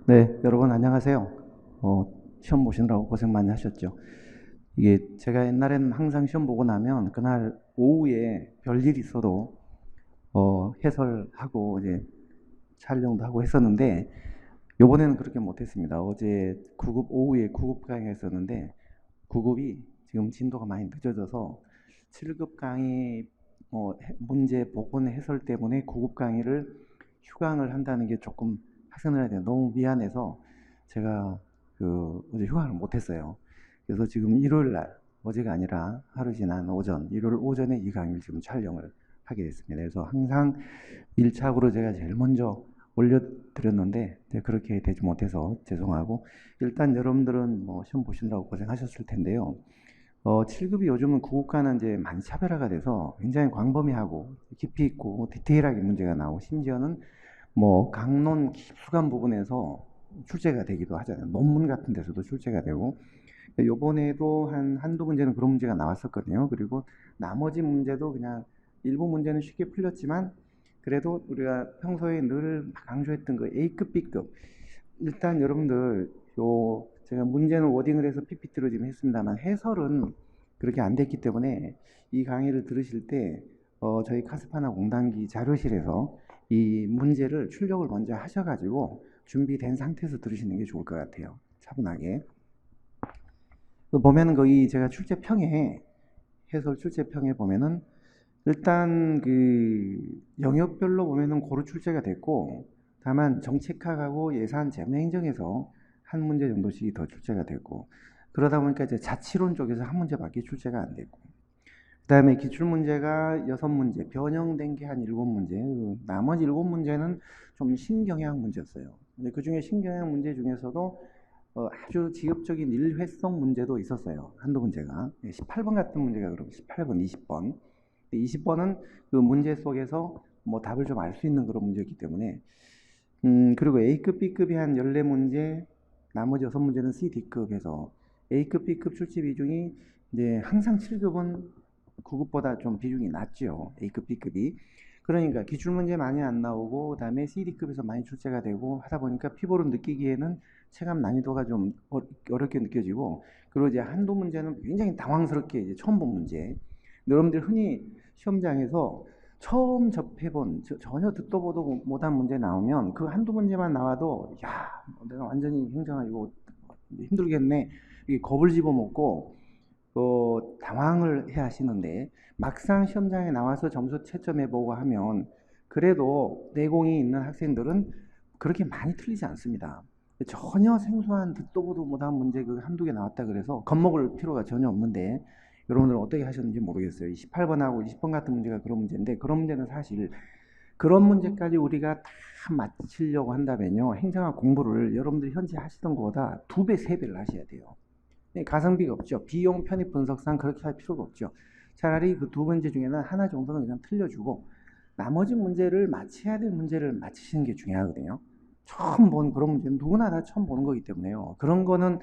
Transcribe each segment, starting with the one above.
네, 여러분 안녕하세요. 시험 보시느라고 고생 많이 하셨죠. 이게 제가 옛날에는 항상 시험 보고 나면 그날 오후에 별일 있어도 해설하고 이제 촬영도 하고 했었는데 요번에는 그렇게 못했습니다. 어제 9급 오후에 9급 강의가 있었는데 9급이 지금 진도가 많이 늦어져서 7급 강의 문제 복원 해설 때문에 9급 강의를 휴강을 한다는 게 조금 학생들한테 너무 미안해서 제가 어제 휴강을 못했어요. 그래서 지금 일요일 날 어제가 아니라 하루 지난 오전 일요일 오전에 이 강의를 지금 촬영을 하게 됐습니다. 그래서 항상 밀착으로 제가 제일 먼저 올려드렸는데 그렇게 되지 못해서 죄송하고 일단 여러분들은 뭐 시험 보시느라고 고생하셨을 텐데요. 7급이 요즘은 구급과는 이제 많이 차별화가 돼서 굉장히 광범위하고 깊이 있고 디테일하게 문제가 나오고 심지어는 뭐 강론 깊숙한 부분에서 출제가 되기도 하잖아요. 논문 같은 데서도 출제가 되고 요번에도 한두 문제는 그런 문제가 나왔었거든요. 그리고 나머지 문제도 그냥 일부 문제는 쉽게 풀렸지만 그래도 우리가 평소에 늘 강조했던 그 A급, B급 일단 여러분들 제가 문제는 워딩을 해서 PPT로 지금 했습니다만 해설은 그렇게 안 됐기 때문에 이 강의를 들으실 때 저희 카스파나 공단기 자료실에서 이 문제를 출력을 먼저 하셔가지고 준비된 상태에서 들으시는 게 좋을 것 같아요. 차분하게. 보면은 거기 제가 출제평에 해설 출제평에 보면은 일단 그 영역별로 보면은 고루 출제가 됐고 다만 정책학하고 예산 재무행정에서 한 문제 정도씩 더 출제가 됐고 그러다 보니까 이제 자치론 쪽에서 한 문제밖에 출제가 안 됐고 그다음에 기출문제가 6문제 변형된 게 한 7문제 나머지 7문제는 좀 신경향 문제였어요. 근데 그중에 신경향 문제 중에서도 아주 지엽적인 일회성 문제도 있었어요. 한두 문제가 18번 같은 문제가 그럼 18번, 20번 20번은 그 문제 속에서 뭐 답을 좀 알 수 있는 그런 문제였기 때문에 그리고 A급, B급이 한 14문제 나머지 6문제는 C, D급에서 A급, B급 출제 비중이 이제 항상 7급은 9급보다 좀 비중이 낮죠. A급, B급이. 그러니까 기출문제 많이 안 나오고 그다음에 CD급에서 많이 출제가 되고 하다 보니까 피부로 느끼기에는 체감 난이도가 좀 어렵게 느껴지고 그리고 이제 한두 문제는 굉장히 당황스럽게 이제 처음 본 문제. 여러분들 흔히 시험장에서 처음 접해본 전혀 듣도 보도 못한 문제 나오면 그 한두 문제만 나와도 야 내가 완전히 행정하고 힘들겠네 이게 겁을 집어먹고 당황을 해 하시는데 막상 시험장에 나와서 점수 채점해보고 하면 그래도 내공이 있는 학생들은 그렇게 많이 틀리지 않습니다. 전혀 생소한 듣도 보도 못한 문제 그 한두 개 나왔다 그래서 겁먹을 필요가 전혀 없는데 여러분들은 어떻게 하셨는지 모르겠어요. 18번하고 20번 같은 문제가 그런 문제인데 그런 문제는 사실 그런 문제까지 우리가 다 맞히려고 한다면요. 행정학 공부를 여러분들이 현재 하시던 것보다 2배, 3배를 하셔야 돼요. 가성비가 없죠. 비용 편입 분석상 그렇게 할 필요가 없죠. 차라리 그 두 문제 중에는 하나 정도는 그냥 틀려주고 나머지 문제를 맞춰야 될 문제를 맞히시는 게 중요하거든요. 처음 본 그런 문제는 누구나 다 처음 보는 거기 때문에요. 그런 거는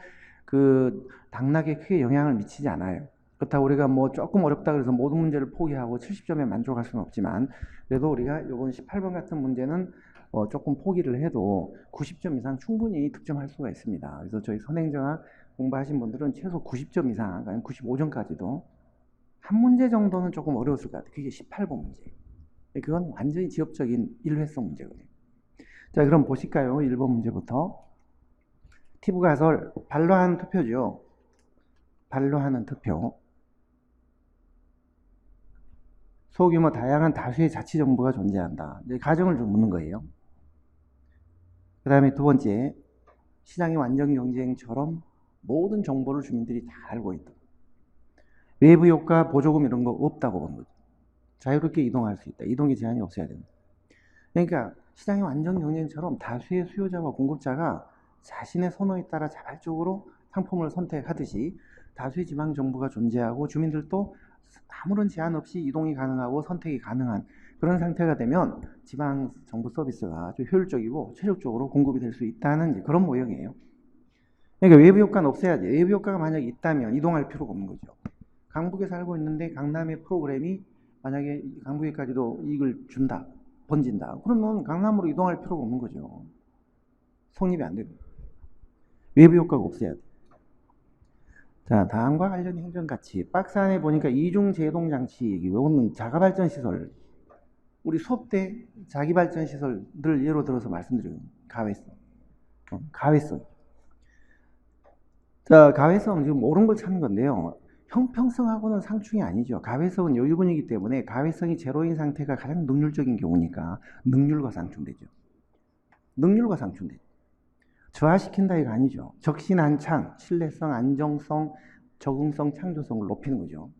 그 당락에 크게 영향을 미치지 않아요. 그렇다고 우리가 뭐 조금 어렵다 그래서 모든 문제를 포기하고 70점에 만족할 수는 없지만 그래도 우리가 이번 18번 같은 문제는 조금 포기를 해도 90점 이상 충분히 득점할 수가 있습니다. 그래서 저희 선행정학 공부하신 분들은 최소 90점 이상, 아니면 95점까지도 한 문제 정도는 조금 어려웠을 것 같아요. 그게 18번 문제. 그건 완전히 지엽적인 일회성 문제거든요. 자, 그럼 보실까요? 1번 문제부터. 티브 가설, 발로 하는 투표죠. 발로 하는 투표. 소규모 다양한 다수의 자치 정보가 존재한다. 이제 가정을 좀 묻는 거예요. 그 다음에 두 번째, 시장의 완전 경쟁처럼 모든 정보를 주민들이 다 알고 있다. 외부 효과, 보조금 이런 거 없다고 보는 거죠. 자유롭게 이동할 수 있다. 이동의 제한이 없어야 된다. 그러니까 시장의 완전 경쟁처럼 다수의 수요자와 공급자가 자신의 선호에 따라 자발적으로 상품을 선택하듯이 다수의 지방 정부가 존재하고 주민들도 아무런 제한 없이 이동이 가능하고 선택이 가능한 그런 상태가 되면 지방 정부 서비스가 아주 효율적이고 체력적으로 공급이 될 수 있다는 그런 모형이에요. 그러니까 외부 효과는 없애야지. 외부 효과가 만약에 있다면 이동할 필요가 없는 거죠. 강북에 살고 있는데 강남의 프로그램이 만약에 강북에까지도 이익을 준다, 번진다. 그러면 강남으로 이동할 필요가 없는 거죠. 성립이 안 되는. 외부 효과가 없어야 돼. 자, 다음과 관련 행정가치. 박스 안에 보니까 이중 제동 장치, 이거는 자가발전 시설. 우리 수업 때 자기발전 시설들 예로 들어서 말씀드려요. 가외성. 가외성. 자, 가외성 지금 옳은 걸 찾는 건데요. 형평성하고는 상충이 아니죠. 가외성은 여유분이기 때문에 가외성이 제로인 상태가 가장 능률적인 경우니까 능률과 상충되죠. 능률과 상충되죠. 저하시킨다 이거 아니죠. 적신 안창, 신뢰성, 안정성, 적응성, 창조성을 높이는 거죠.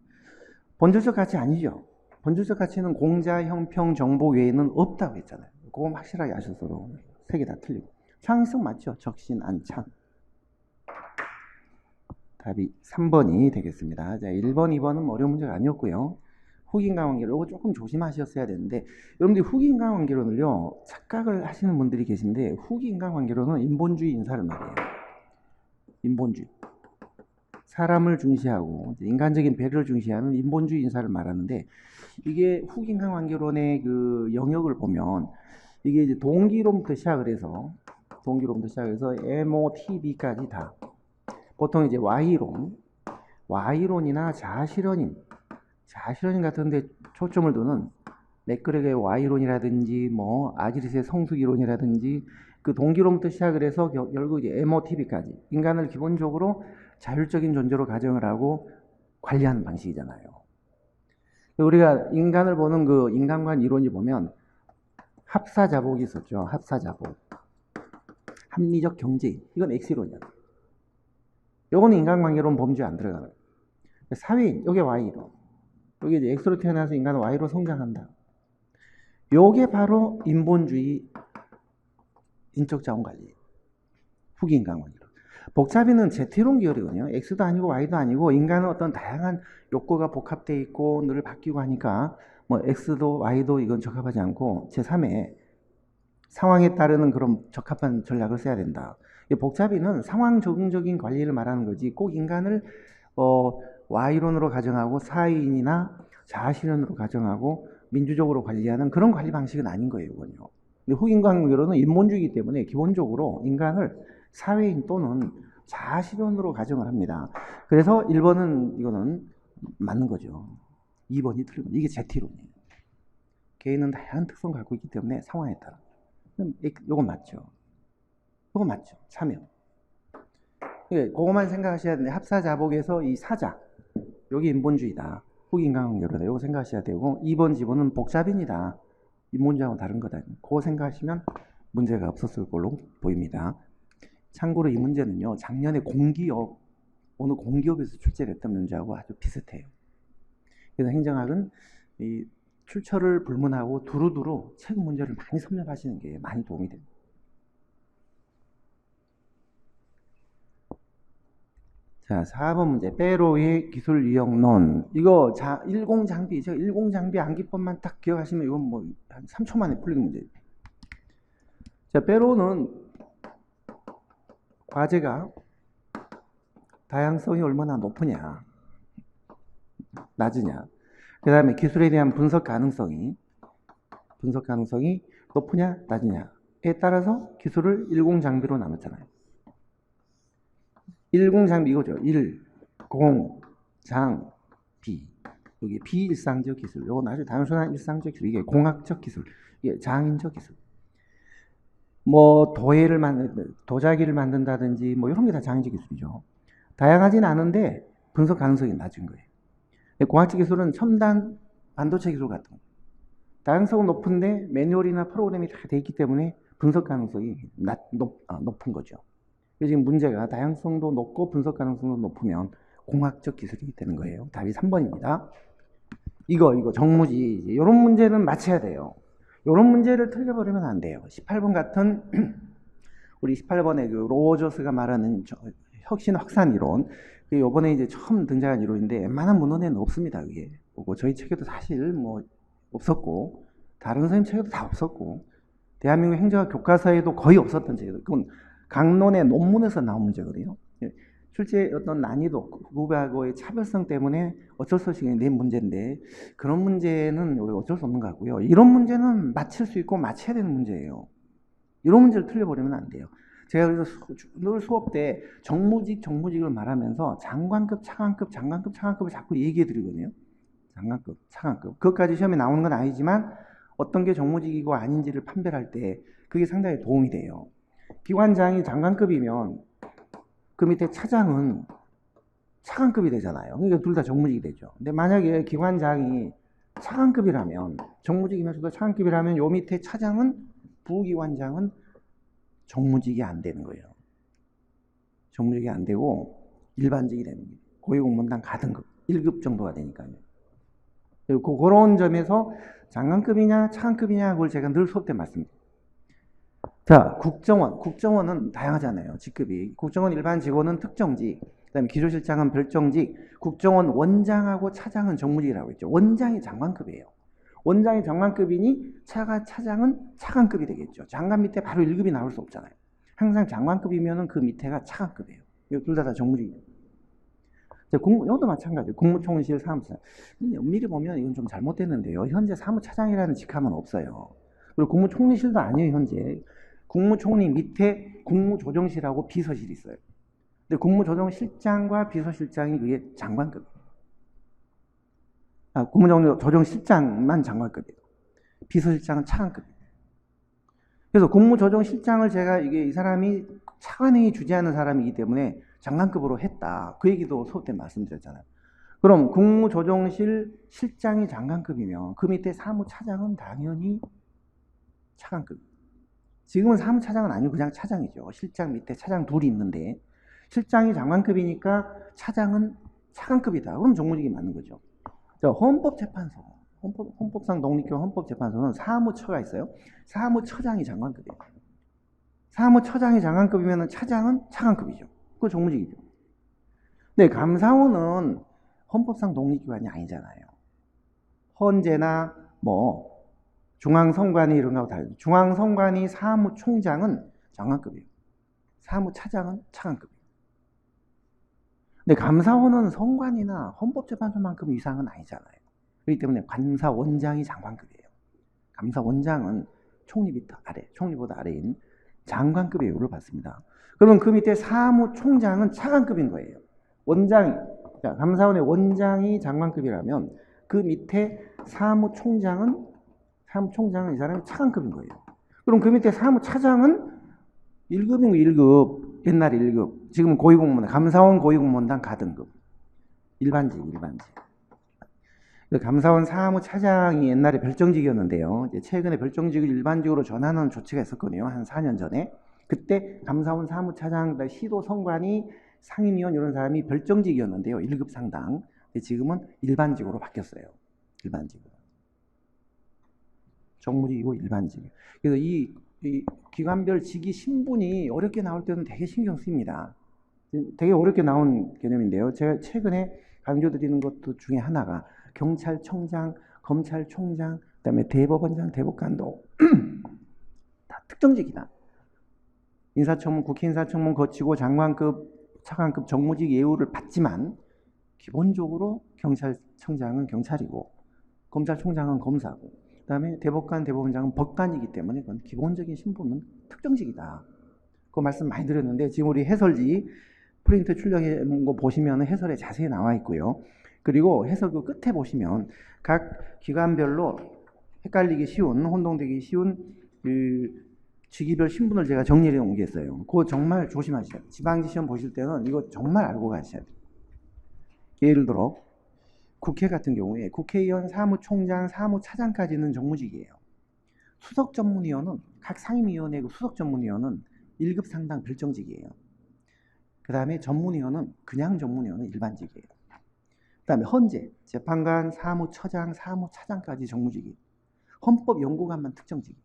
본질적 가치 아니죠. 본질적 가치는 공자, 형평, 정보 외에는 없다고 했잖아요. 그거 확실하게 아셨어도 세 개 다 틀리고. 창의성 맞죠? 적신 안창. 답이 3번이 되겠습니다. 자, 1번, 2번은 어려운 문제가 아니었고요. 후긴강원계론, 이거 조금 조심하셨어야 되는데, 여러분들이 후긴강원계론을요, 착각을 하시는 분들이 계신데, 후긴강원계론은 인본주의 인사를 말해요. 인본주의. 사람을 중시하고, 인간적인 배려를 중시하는 인본주의 인사를 말하는데, 이게 후긴강원계론의 그 영역을 보면, 이게 이제 동기론부터 시작을 해서, MOTB까지 다. 보통 이제 Y론이나 자아실현인 같은데 초점을 두는 맥그렉의 Y론이라든지 뭐 아지리스의 성숙이론이라든지 그 동기론부터 시작을 해서 결국 이제 MOTB까지 인간을 기본적으로 자율적인 존재로 가정을 하고 관리하는 방식이잖아요. 우리가 인간을 보는 그 인간관 이론이 보면 합사자복이 있었죠. 합사자복. 합리적 경제인. 이건 X론이야. 요거는 인간관계론 범주에 안 들어가요. 사회인, 요게 Y론. 요게 이제 X로 태어나서 인간은 Y로 성장한다. 요게 바로 인본주의 인적자원관리. 후기 인간관계론. 복잡이는 Z론 계열이거든요. X도 아니고 Y도 아니고 인간은 어떤 다양한 욕구가 복합되어 있고 늘 바뀌고 하니까 뭐 X도 Y도 이건 적합하지 않고 제3의 상황에 따르는 그런 적합한 전략을 써야 된다. 복잡이는 상황 적응적인 관리를 말하는 거지 꼭 인간을 Y론으로 가정하고 사회인이나 자아실현으로 가정하고 민주적으로 관리하는 그런 관리 방식은 아닌 거예요. 이건요. 근데 후인관계론은 인본주의이기 때문에 기본적으로 인간을 사회인 또는 자아실현으로 가정을 합니다. 그래서 1번은 이거는 맞는 거죠. 2번이 틀린 거죠. 이게 Z론이에요. 개인은 다양한 특성을 갖고 있기 때문에 상황에 따라. 이건 맞죠. 그거 맞죠. 참여. 그거만 생각하셔야 되는데 합사자복에서 이 사자 여기 인본주의다. 후기인간관계로다. 이거 생각하셔야 되고 2번 지번은 복잡인이다. 인본주의하고 다른 거다. 그거 생각하시면 문제가 없었을 걸로 보입니다. 참고로 이 문제는요. 작년에 어느 공기업에서 출제됐던 문제하고 아주 비슷해요. 그래서 행정학은 이 출처를 불문하고 두루두루 최근 문제를 많이 섭렵하시는 게 많이 도움이 됩니다. 자, 4번 문제. 페로의 기술 유형론. 이거 10장비. 제가 10장비 암기법만 딱 기억하시면 이건 뭐 한 3초 만에 풀리는 문제예요. 자, 페로는 과제가 다양성이 얼마나 높으냐, 낮으냐. 그 다음에 기술에 대한 분석 가능성이 높으냐, 낮으냐에 따라서 기술을 10장비로 나눴잖아요. 10장비 이거죠. 10장비. 여기 비일상적 기술. 이건 아주 단순한 일상적 기술. 이게 공학적 기술. 이게 장인적 기술. 뭐 도자기를 만든다든지 뭐 이런 게 다 장인적 기술이죠. 다양하진 않은데 분석 가능성이 낮은 거예요. 공학적 기술은 첨단 반도체 기술 같은 거. 다양성은 높은데 매뉴얼이나 프로그램이 다 돼 있기 때문에 분석 가능성이 높은 거죠. 지금 문제가 다양성도 높고 분석 가능성도 높으면 공학적 기술이 되는 거예요. 답이 3번입니다. 이거 정무지. 이런 문제는 맞춰야 돼요. 이런 문제를 틀려버리면 안 돼요. 18번 같은 우리 18번에 그 로저스가 말하는 혁신 확산 이론. 이번에 이제 처음 등장한 이론인데 웬만한 문헌에는 없습니다. 그게. 저희 책에도 사실 뭐 없었고 다른 선생님 책에도 다 없었고 대한민국 행정학 교과서에도 거의 없었던 책이에요. 그건 강론의 논문에서 나온 문제거든요. 실제 어떤 난이도, 국어하고의 차별성 때문에 어쩔 수 없이 낸 문제인데 그런 문제는 우리가 어쩔 수 없는 것 같고요. 이런 문제는 맞힐 수 있고 맞춰야 되는 문제예요. 이런 문제를 틀려버리면 안 돼요. 제가 그래서 늘 수업 때 정무직을 말하면서 장관급, 차관급을 자꾸 얘기해 드리거든요. 장관급, 차관급. 그것까지 시험에 나오는 건 아니지만 어떤 게 정무직이고 아닌지를 판별할 때 그게 상당히 도움이 돼요. 기관장이 장관급이면 그 밑에 차장은 차관급이 되잖아요. 그러니까 둘 다 정무직이 되죠. 근데 만약에 기관장이 차관급이라면, 정무직이면서도 차관급이라면 요 밑에 차장은, 부기관장은 정무직이 안 되는 거예요. 정무직이 안 되고 일반직이 되는 거예요. 고위공무원단 가등급 1급 정도가 되니까요. 그런 점에서 장관급이냐 차관급이냐 그걸 제가 늘 수업 때 말씀드려요. 자, 국정원은 다양하잖아요. 직급이. 국정원 일반 직원은 특정직, 그다음에 기조실장은 별정직, 국정원 원장하고 차장은 정무직이라고 했죠. 원장이 장관급이에요. 원장이 장관급이니 차장은 차관급이 되겠죠. 장관 밑에 바로 1급이 나올 수 없잖아요. 항상 장관급이면은 그 밑에가 차관급이에요. 둘 다 정무직이에요. 이것도 마찬가지예요. 국무총리실 사무처장. 엄밀히 보면 이건 좀 잘못됐는데요. 현재 사무차장이라는 직함은 없어요. 그리고 국무총리실도 아니에요, 현재. 국무총리 밑에 국무조정실하고 비서실이 있어요. 근데 국무조정실장과 비서실장이 그게 장관급이에요. 국무조정실장만 장관급이에요. 비서실장은 차관급이에요. 그래서 국무조정실장을 제가 이 사람이 차관행위 주재하는 사람이기 때문에 장관급으로 했다. 그 얘기도 수업 때 말씀드렸잖아요. 그럼 국무조정실 실장이 장관급이면 그 밑에 사무차장은 당연히 차관급이에요. 지금은 사무차장은 아니고 그냥 차장이죠. 실장 밑에 차장 둘이 있는데 실장이 장관급이니까 차장은 차관급이다. 그럼 정무직이 맞는 거죠. 헌법재판소, 헌법상 독립교 헌법재판소는 사무처가 있어요. 사무처장이 장관급이에요. 사무처장이 장관급이면 차장은 차관급이죠. 그거 정무직이죠. 근데 감사원은 헌법상 독립기관이 아니잖아요. 헌재나 중앙선관위 이런 거하고 다르죠. 중앙선관위 사무총장은 장관급이에요. 사무차장은 차관급이에요. 근데 감사원은 선관위나 헌법재판소만큼 이상은 아니잖아요. 그렇기 때문에 감사원장이 장관급이에요. 감사원장은 총리보다 아래인 장관급의 예우를 받습니다. 그러면 그 밑에 사무총장은 차관급인 거예요. 감사원의 원장이 장관급이라면 그 밑에 사무총장은 이 사람이 차관급인 거예요. 그럼 그 밑에 사무차장은 1급이고 1급, 옛날에 1급, 지금 고위공무원, 감사원 고위공무원단 가등급, 일반직. 감사원 사무차장이 옛날에 별정직이었는데요. 이제 최근에 별정직을 일반직으로 전환하는 조치가 있었거든요. 한 4년 전에. 그때 감사원 사무차장, 시도 선관위, 상임위원 이런 사람이 별정직이었는데요. 1급 상당. 지금은 일반직으로 바뀌었어요. 일반직으로. 정무직이고 일반직. 그래서 이 기관별 직위 신분이 어렵게 나올 때는 되게 신경 쓰입니다. 되게 어렵게 나온 개념인데요. 제가 최근에 강조드리는 것도 중에 하나가 경찰청장, 검찰총장, 그다음에 대법원장, 대법관도 다 특정직이다. 인사청문, 국회 인사청문 거치고 장관급, 차관급 정무직 예우를 받지만 기본적으로 경찰청장은 경찰이고 검찰총장은 검사고 그다음에 대법관, 대법원장은 법관이기 때문에 그건 기본적인 신분은 특정직이다. 그 말씀 많이 드렸는데 지금 우리 해설지 프린트 출력해 본 거 보시면 해설에 자세히 나와 있고요. 그리고 해설 그 끝에 보시면 각 기관별로 헷갈리기 쉬운, 혼동되기 쉬운 그 직위별 신분을 제가 정리해 옮겼어요. 그거 정말 조심하셔야 돼요. 지방지 시험 보실 때는 이거 정말 알고 가셔야 돼요. 예를 들어 국회 같은 경우에 국회의원, 사무총장, 사무차장까지는 정무직이에요. 수석전문위원은 각 상임위원회 수석전문위원은 1급 상당 별정직이에요. 그 다음에 전문위원은 그냥 전문위원은 일반직이에요. 그 다음에 헌재, 재판관, 사무처장, 사무차장까지 정무직이에요. 헌법연구관만 특정직이에요.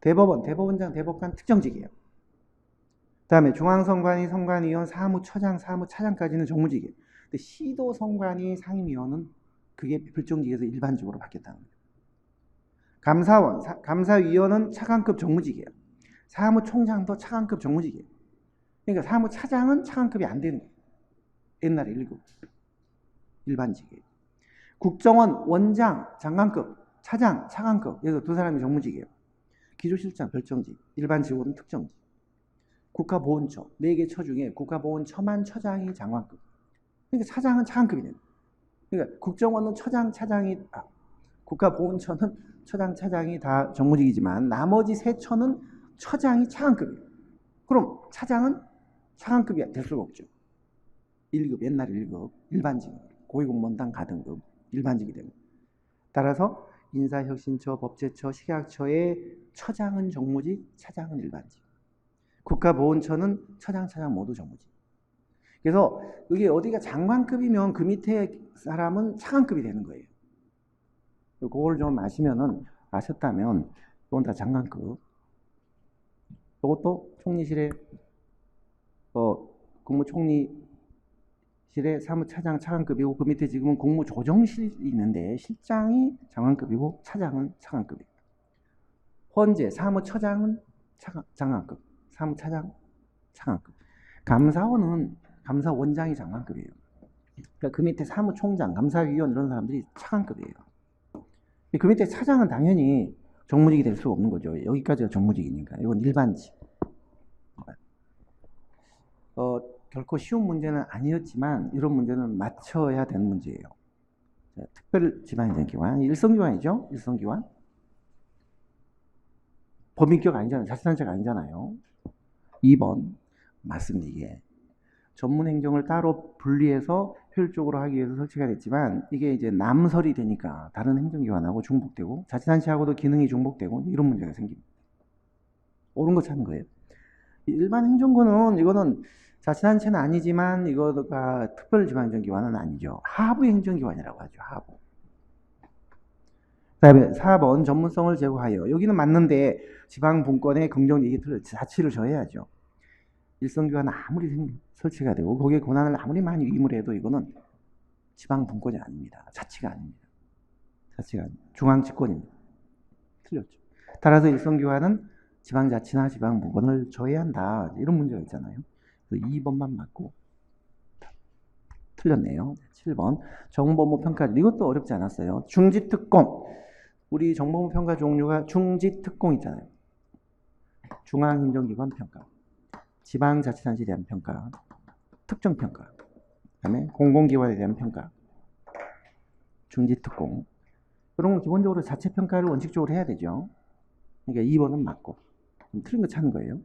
대법원, 대법원장, 대법관 특정직이에요. 그 다음에 중앙선관위, 선관위원, 사무처장, 사무차장까지는 정무직이에요. 근데 시도선관위, 상임위원은 그게 별정직에서 일반직으로 바뀌었다는 거예요. 감사원, 감사위원은 차관급 정무직이에요. 사무총장도 차관급 정무직이에요. 그러니까 사무차장은 차관급이 안 되는 거예요. 옛날에 1급. 일반직이에요. 국정원 원장, 장관급, 차장, 차관급. 그래서 두 사람이 정무직이에요. 기조실장, 별정직, 일반직으로는 특정직. 국가보훈처 4개 처 중에 국가보훈처만 처장이 장관급. 그러니까 차장은 차관급이 됩니다. 그러니까 국정원은 처장, 차장이 국가보훈처는 처장, 차장이 다 정무직이지만 나머지 3처는 처장이 차관급이에요. 그럼 차장은 차관급이 될 수가 없죠. 1급, 옛날 1급, 일반직, 고위공무원당 가등급, 일반직이 됩니다. 따라서 인사혁신처, 법제처, 식약처의 처장은 정무직, 차장은 일반직. 국가보훈처는 처장, 차장 모두 정무직. 그래서 이게 어디가 장관급이면 그 밑에 사람은 차관급이 되는 거예요. 그걸 좀 아셨다면 이건 다 장관급. 이것도 총리실에 국무총리실의 사무차장 차관급이고 그 밑에 지금은 국무조정실이 있는데 실장이 장관급이고 차장은 차관급이에요. 헌재 사무처장은 장관급, 사무차장 차관급. 감사원은 감사원장이 장관급이에요. 그러니까 그 밑에 사무총장, 감사위원 이런 사람들이 차관급이에요. 그 밑에 차장은 당연히 정무직이 될 수가 없는 거죠. 여기까지가 정무직이니까. 이건 일반직. 결코 쉬운 문제는 아니었지만 이런 문제는 맞춰야 되는 문제예요. 자, 특별지방행정기관, 일성기관이죠. 일성기관. 법인격 아니잖아요. 자치단체가 아니잖아요. 2번 맞습니다. 이게 전문행정을 따로 분리해서 효율적으로 하기 위해서 설치가 됐지만 이게 이제 남설이 되니까 다른 행정기관하고 중복되고 자치단체하고도 기능이 중복되고 이런 문제가 생깁니다. 옳은 거 찾는 거예요. 일반 행정권은 이거는 자치단체는 아니지만 이거가 특별지방행정기관은 아니죠. 하부 행정기관이라고 하죠. 하부. 그다음에 4번 전문성을 제고하여. 여기는 맞는데 지방분권의 긍정적인 자치를 져야죠. 일성기관 아무리 설치가 되고 거기에 권한을 아무리 많이 위임을 해도 이거는 지방분권이 아닙니다. 자치가 아닙니다. 자치가 아닙니다. 중앙집권입니다. 틀렸죠. 따라서 일성기관은 지방자치나 지방분권을 져야 한다. 이런 문제가 있잖아요. 그래서 2번만 맞고 틀렸네요. 7번 정보업무평가. 이것도 어렵지 않았어요. 중지특공. 우리 정보업무평가 종류가 중지특공 있잖아요. 중앙행정기관 평가, 지방자치단체에 대한 평가, 특정평가, 그다음에 공공기관에 대한 평가, 중지특공. 이런 건 기본적으로 자체평가를 원칙적으로 해야 되죠. 그러니까 2번은 맞고. 틀린 거 찾는 거예요.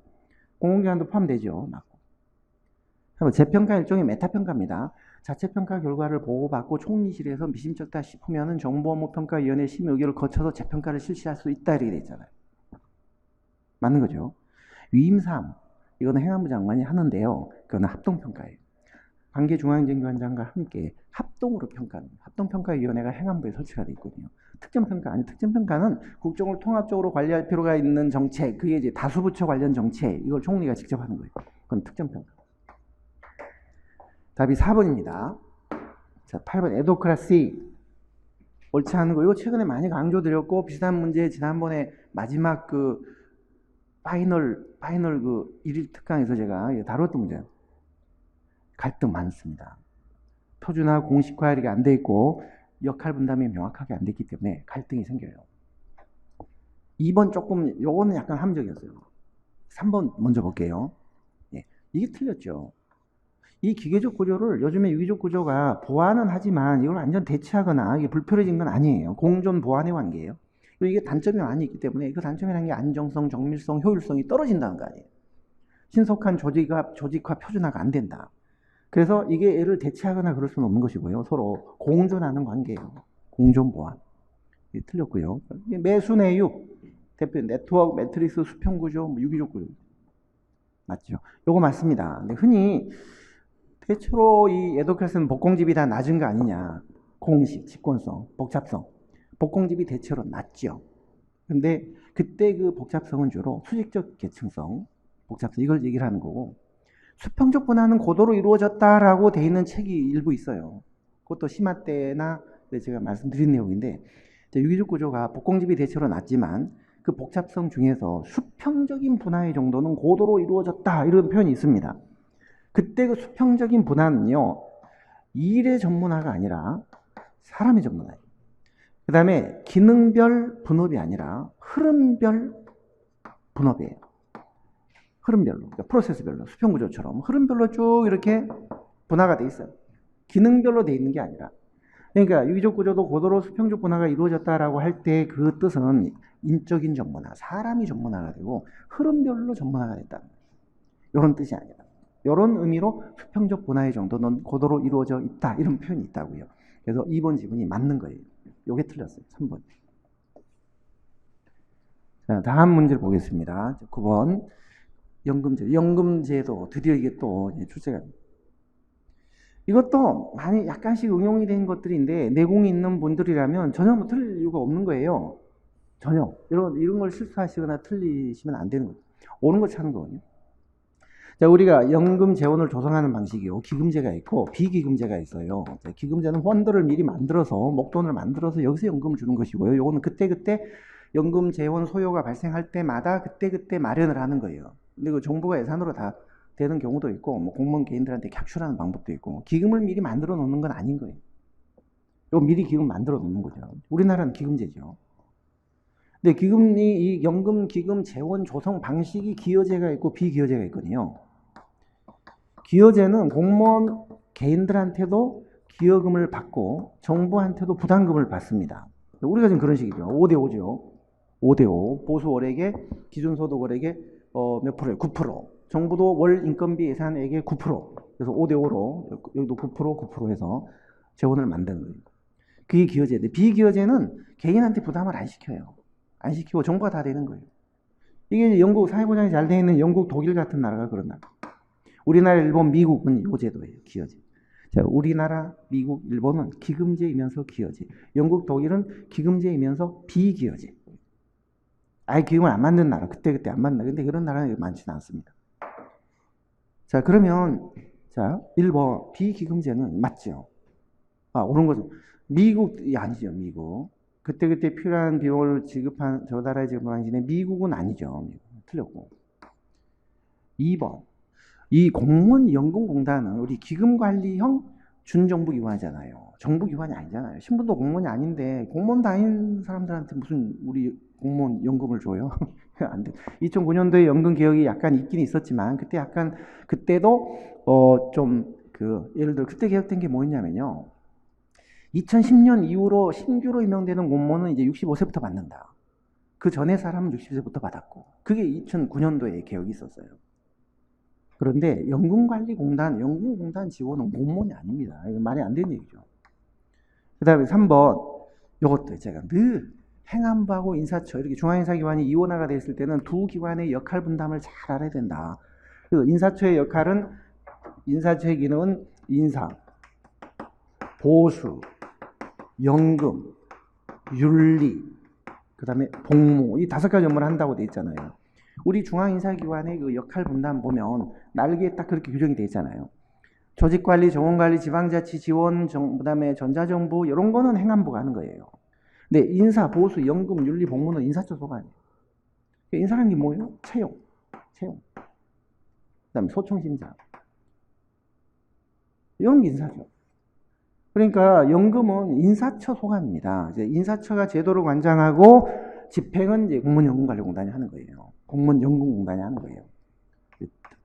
공공기관도 포함되죠. 맞고. 재평가 일종의 메타평가입니다. 자체평가 결과를 보고받고 총리실에서 미심쩍다 싶으면 정보업무평가위원회 심의 의결을 거쳐서 재평가를 실시할 수 있다 이렇게 돼 있잖아요. 맞는 거죠. 위임사항. 이거는 행안부 장관이 하는데요. 그건 합동평가예요. 관계 중앙행정기관장과 함께 합동으로 평가하는 합동평가위원회가 행안부에 설치가 되어 있거든요. 특정평가 아니 특정평가는 국정을 통합적으로 관리할 필요가 있는 정책, 그게 이제 다수부처 관련 정책, 이걸 총리가 직접 하는 거예요. 그건 특정평가. 답이 4번입니다. 자, 8번 에도크라시. 옳지 않은 거. 이거 최근에 많이 강조드렸고 비슷한 문제 지난번에 마지막 그 파이널 그 1일 특강에서 제가 다뤘던 문제예요. 갈등 많습니다. 표준화 공식화 이렇게 안 돼 있고 역할 분담이 명확하게 안 됐기 때문에 갈등이 생겨요. 2번 조금 요거는 약간 함정이었어요. 3번 먼저 볼게요. 예, 이게 틀렸죠. 이 기계적 구조를 요즘에 유기적 구조가 보완은 하지만 이걸 완전 대체하거나 이게 불편해진 건 아니에요. 공존 보완의 관계예요. 그리고 이게 단점이 많이 있기 때문에 그 단점이라는 게 안정성, 정밀성, 효율성이 떨어진다는 거 아니에요. 신속한 조직화, 표준화가 안 된다. 그래서 이게 얘를 대체하거나 그럴 수는 없는 것이고요. 서로 공존하는 관계예요. 공존 보완. 틀렸고요. 매수 내육, 대표 네트워크, 매트릭스, 수평 구조, 유기적 구조. 맞죠? 요거 맞습니다. 근데 흔히 대체로 이 에도크라스는 복공집이 다 낮은 거 아니냐. 공식, 직권성, 복잡성. 복공집이 대체로 낮죠. 근데 그때 그 복잡성은 주로 수직적 계층성, 복잡성 이걸 얘기를 하는 거고 수평적 분화는 고도로 이루어졌다라고 돼 있는 책이 일부 있어요. 그것도 심화 때나 제가 말씀드린 내용인데 유기적 구조가 복공집이 대체로 낮지만 그 복잡성 중에서 수평적인 분화의 정도는 고도로 이루어졌다 이런 표현이 있습니다. 그때 그 수평적인 분화는요 일의 전문화가 아니라 사람의 전문화예요. 그 다음에 기능별 분업이 아니라 흐름별 분업이에요. 흐름별로, 그러니까 프로세스별로, 수평구조처럼 흐름별로 쭉 이렇게 분화가 돼 있어요. 기능별로 돼 있는 게 아니라. 그러니까 유기적 구조도 고도로 수평적 분화가 이루어졌다라고 할 때 그 뜻은 인적인 정문화, 사람이 정문화가 되고 흐름별로 정문화가 됐다. 이런 뜻이 아니라. 이런 의미로 수평적 분화의 정도는 고도로 이루어져 있다. 이런 표현이 있다고요. 그래서 2번 지문이 맞는 거예요. 요게 틀렸어요. 3번. 자, 다음 문제를 보겠습니다. 9번. 연금제. 연금제도 드디어 이게 또 출제가 됩니다. 이것도 많이 약간씩 응용이 된 것들인데 내공이 있는 분들이라면 전혀 뭐 틀릴 이유가 없는 거예요. 전혀. 이런 걸 실수하시거나 틀리시면 안 되는 거죠. 옳은 거 찾는 거거든요. 자, 우리가 연금 재원을 조성하는 방식이요. 기금제가 있고 비기금제가 있어요. 자, 기금제는 펀드를 미리 만들어서 목돈을 만들어서 여기서 연금을 주는 것이고요. 요거는 그때그때 연금 재원 소요가 발생할 때마다 그때그때 마련을 하는 거예요. 근데 그 정부가 예산으로 다 되는 경우도 있고 뭐 공무원 개인들한테 객출하는 방법도 있고 기금을 미리 만들어 놓는 건 아닌 거예요. 요 미리 기금 만들어 놓는 거죠. 우리나라는 기금제죠. 근데 이 연금 기금 재원 조성 방식이 기여제가 있고 비기여제가 있거든요. 기여제는 공무원 개인들한테도 기여금을 받고 정부한테도 부담금을 받습니다. 우리가 지금 그런 식이죠. 5대5죠. 5대5. 보수 월액에 기준소득 월액에 몇 프로예요? 9%. 정부도 월 인건비 예산액의 9%. 그래서 5대5로 여기도 9%, 9% 해서 재원을 만드는 거예요. 그게 기여제인데 비기여제는 개인한테 부담을 안 시켜요. 안 시키고 정부가 다 되는 거예요. 이게 영국 사회보장이 잘 되어 있는 영국, 독일 같은 나라가 그런 나라. 우리나라, 일본, 미국은 요 제도예요. 기여제. 자, 우리나라, 미국, 일본은 기금제이면서 기여제. 영국, 독일은 기금제이면서 비기여제. 아예 기금을 안 맞는 나라. 그때그때 안 맞는 나라. 근데 그런 나라는 많지는 않습니다. 자, 그러면 자, 1번 비기금제는 맞죠. 아, 옳은 거죠. 미국이 아니죠. 미국. 그때그때 필요한 비용을 지급한 저 나라의 지급 방식인데 미국은 아니죠. 미국. 틀렸고. 2번. 이 공무원 연금공단은 우리 기금관리형 준정부기관이잖아요. 정부기관이 아니잖아요. 신분도 공무원이 아닌데 공무원 다닌 사람들한테 무슨 우리 공무원 연금을 줘요? 안 돼. 2009년도에 연금 개혁이 약간 있긴 있었지만 그때 약간 그때도 좀 예를 들어 그때 개혁된 게 뭐였냐면요. 2010년 이후로 신규로 임명되는 공무원은 이제 65세부터 받는다. 그 전에 사람은 60세부터 받았고 그게 2009년도에 개혁이 있었어요. 그런데 연금관리공단 직원은 공무원이 아닙니다. 이거 말이 안 되는 얘기죠. 그 다음에 3번 이것도 제가 늘 행안부하고 인사처 이렇게 중앙인사기관이 이원화가 됐을 때는 두 기관의 역할 분담을 잘 알아야 된다. 그래서 인사처의 역할은 인사처의 기능은 인사, 보수, 연금, 윤리, 그 다음에 복무 이 5가지 업무를 한다고 돼 있잖아요. 우리 중앙인사기관의 그 역할 분담 보면 날개에 딱 그렇게 규정이 돼 있잖아요. 조직관리, 정원관리, 지방자치 지원, 그 다음에 전자정부 이런 거는 행안부가 하는 거예요. 근데 인사, 보수, 연금, 윤리, 복무는 인사처 소관이에요. 인사라는 게 뭐예요? 채용. 그 다음에 소청심사. 이런 게 인사죠. 그러니까 연금은 인사처 소관입니다. 이제 인사처가 제도를 관장하고 집행은 이제 공무원연금관리공단이 하는 거예요. 공무원연금공단이 하는 거예요.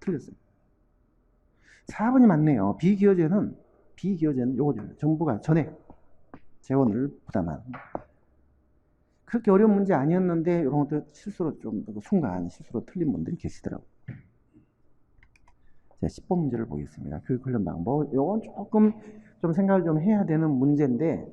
틀렸어요. 4번이 맞네요. 비기여제는 요거죠. 정부가 전액 재원을 부담하는. 그렇게 어려운 문제 아니었는데 이런 것도 실수로 순간 실수로 틀린 분들이 계시더라고요. 자, 10번 문제를 보겠습니다. 교육 훈련 방법. 이건 조금 좀 생각을 좀 해야 되는 문제인데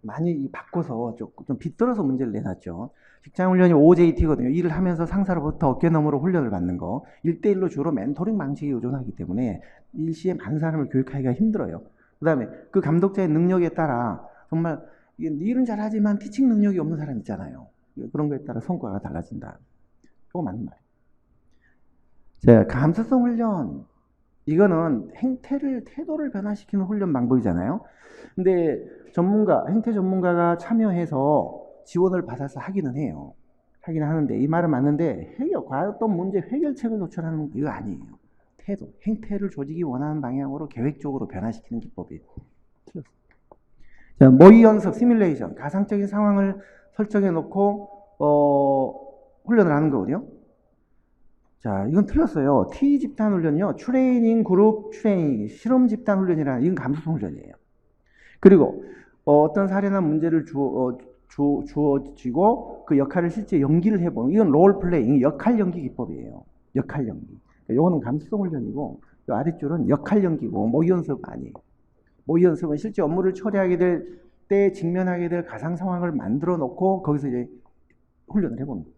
많이 바꿔서 좀 빗들어서 문제를 내놨죠. 직장훈련이 OJT거든요. 일을 하면서 상사로부터 어깨너머로 훈련을 받는 거. 1대1로 주로 멘토링 방식에 의존하기 때문에 일시에 많은 사람을 교육하기가 힘들어요. 그 다음에 그 감독자의 능력에 따라 정말 일은 잘하지만 티칭 능력이 없는 사람 있잖아요. 그런 거에 따라 성과가 달라진다. 그거 맞는 말이에요. 자, 감수성 훈련. 이거는 태도를 변화시키는 훈련 방법이잖아요. 근데 행태 전문가가 참여해서 지원을 받아서 하기는 해요. 하기는 하는데, 이 말은 맞는데, 어떤 문제 해결책을 도출하는 이거 아니에요. 태도, 행태를 조직이 원하는 방향으로 계획적으로 변화시키는 기법이에요. 틀렸어요. 자, 모의 연습, 시뮬레이션, 가상적인 상황을 설정해 놓고, 훈련을 하는 거거든요. 자, 이건 틀렸어요. T 집단 훈련이요. 트레이닝 그룹 트레이닝, 실험 집단 훈련이라 이건 감수성 훈련이에요. 그리고 어떤 사례나 문제를 주어지고 그 역할을 실제 연기를 해보는 이건 롤 플레잉, 역할 연기 기법이에요. 역할 연기. 요거는 감수성 훈련이고 요 아랫줄은 역할 연기고 모의 연습 아니에요. 모의 연습은 실제 업무를 처리하게 될 때 직면하게 될 가상 상황을 만들어 놓고 거기서 이제 훈련을 해보는 거예요.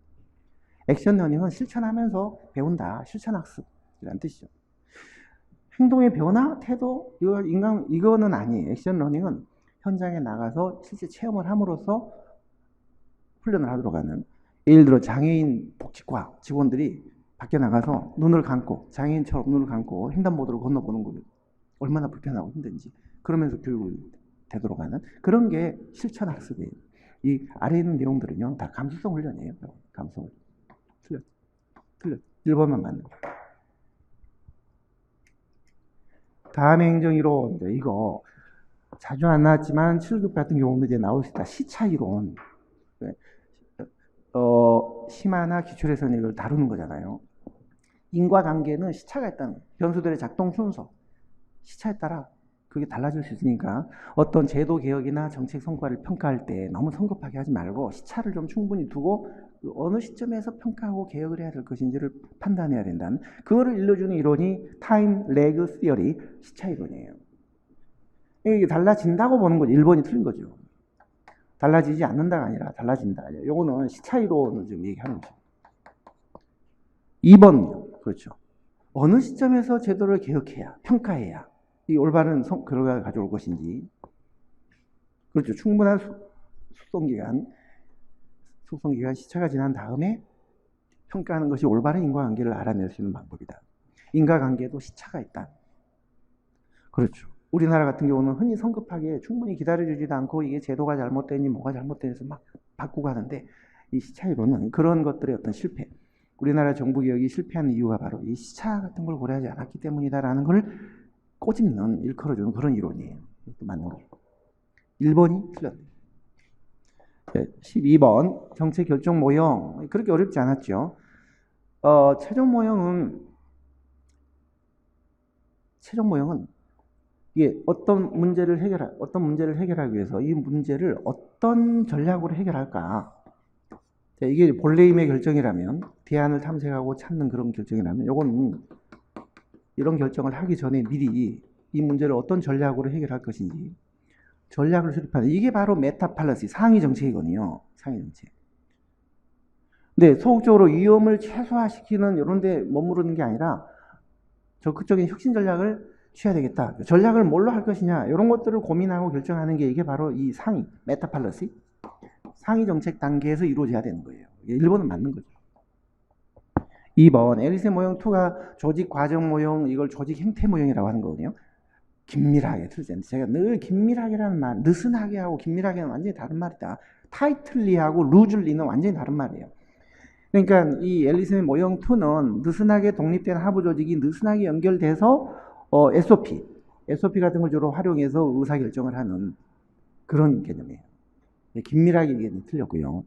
액션 러닝은 실천하면서 배운다. 실천 학습이라는 뜻이죠. 행동의 변화, 태도, 이거는 아니에요. 액션 러닝은 현장에 나가서 실제 체험을 함으로써 훈련을 하도록 하는. 예를 들어 장애인 복지과 직원들이 밖에 나가서 눈을 감고 장애인처럼 눈을 감고 횡단보도를 건너보는 거예요. 얼마나 불편하고 힘든지. 그러면서 교육을 되도록 하는 그런 게 실천 학습이에요. 이 아래에 있는 내용들은요 다 감수성 훈련이에요. 감수성 훈련. 틀려. 1번만 맞는 거예요. 다음의 행정이론, 이거 자주 안 나왔지만 7급 같은 경우는 이제 나올 수 있다. 시차이론. 심화나 기출에서는 이걸 다루는 거잖아요. 인과관계는 시차가 있다는 거예요. 변수들의 작동 순서, 시차에 따라 그게 달라질 수 있으니까 어떤 제도 개혁이나 정책 성과를 평가할 때 너무 성급하게 하지 말고 시차를 좀 충분히 두고 어느 시점에서 평가하고 개혁을 해야 될 것인지를 판단해야 된다는 그거를 일러주는 이론이 타임 레그 시어리, 시차 이론이에요. 이게 달라진다고 보는 거죠. 1번이 틀린 거죠. 달라지지 않는다가 아니라 달라진다. 요거는 시차 이론을 좀 얘기하는 거죠. 2번, 그렇죠. 어느 시점에서 제도를 개혁해야, 평가해야 이 올바른 결과를 가져올 것인지. 그렇죠. 충분한 숙성기간 시차가 지난 다음에 평가하는 것이 올바른 인과관계를 알아낼 수 있는 방법이다. 인과관계도 시차가 있다. 그렇죠. 우리나라 같은 경우는 흔히 성급하게 충분히 기다려주지도 않고 이게 제도가 잘못됐니 뭐가 잘못됐는지 막 바꾸고 하는데 이 시차이론은 그런 것들의 어떤 실패, 우리나라 정부 개혁이 실패하는 이유가 바로 이 시차 같은 걸 고려하지 않았기 때문이다라는 걸 꼬집는, 일컬어주는 그런 이론이에요. 이것도 맞는 거죠. 1번이 틀렸네요. 12번 정책 결정 모형. 그렇게 어렵지 않았죠. 최종 모형은 이게 어떤 문제를 해결하기 위해서 이 문제를 어떤 전략으로 해결할까? 이게 본래임의 결정이라면, 대안을 탐색하고 찾는 그런 결정이라면, 요거는 이런 결정을 하기 전에 미리 이 문제를 어떤 전략으로 해결할 것인지 전략을 수립하는, 이게 바로 메타팔러시, 상위 정책이거든요. 상위 정책. 근데 소극적으로 위험을 최소화시키는 이런 데 머무르는 게 아니라 적극적인 혁신 전략을 취해야 되겠다. 전략을 뭘로 할 것이냐, 이런 것들을 고민하고 결정하는 게 이게 바로 이 상위, 메타팔러시, 상위 정책 단계에서 이루어져야 되는 거예요. 1번은 맞는 거죠. 2번, 앨리스의 모형 2가 조직 과정 모형, 이걸 조직 행태 모형이라고 하는 거거든요. 긴밀하게 틀렸는데 제가 늘 긴밀하게라는 말, 느슨하게 하고 긴밀하게는 완전히 다른 말이다. 타이틀리하고 루즐리는 완전히 다른 말이에요. 그러니까 이 앨리스의 모형 2는 느슨하게 독립된 하부 조직이 느슨하게 연결돼서 SOP 같은 걸 주로 활용해서 의사결정을 하는 그런 개념이에요. 긴밀하게 얘기는 틀렸고요.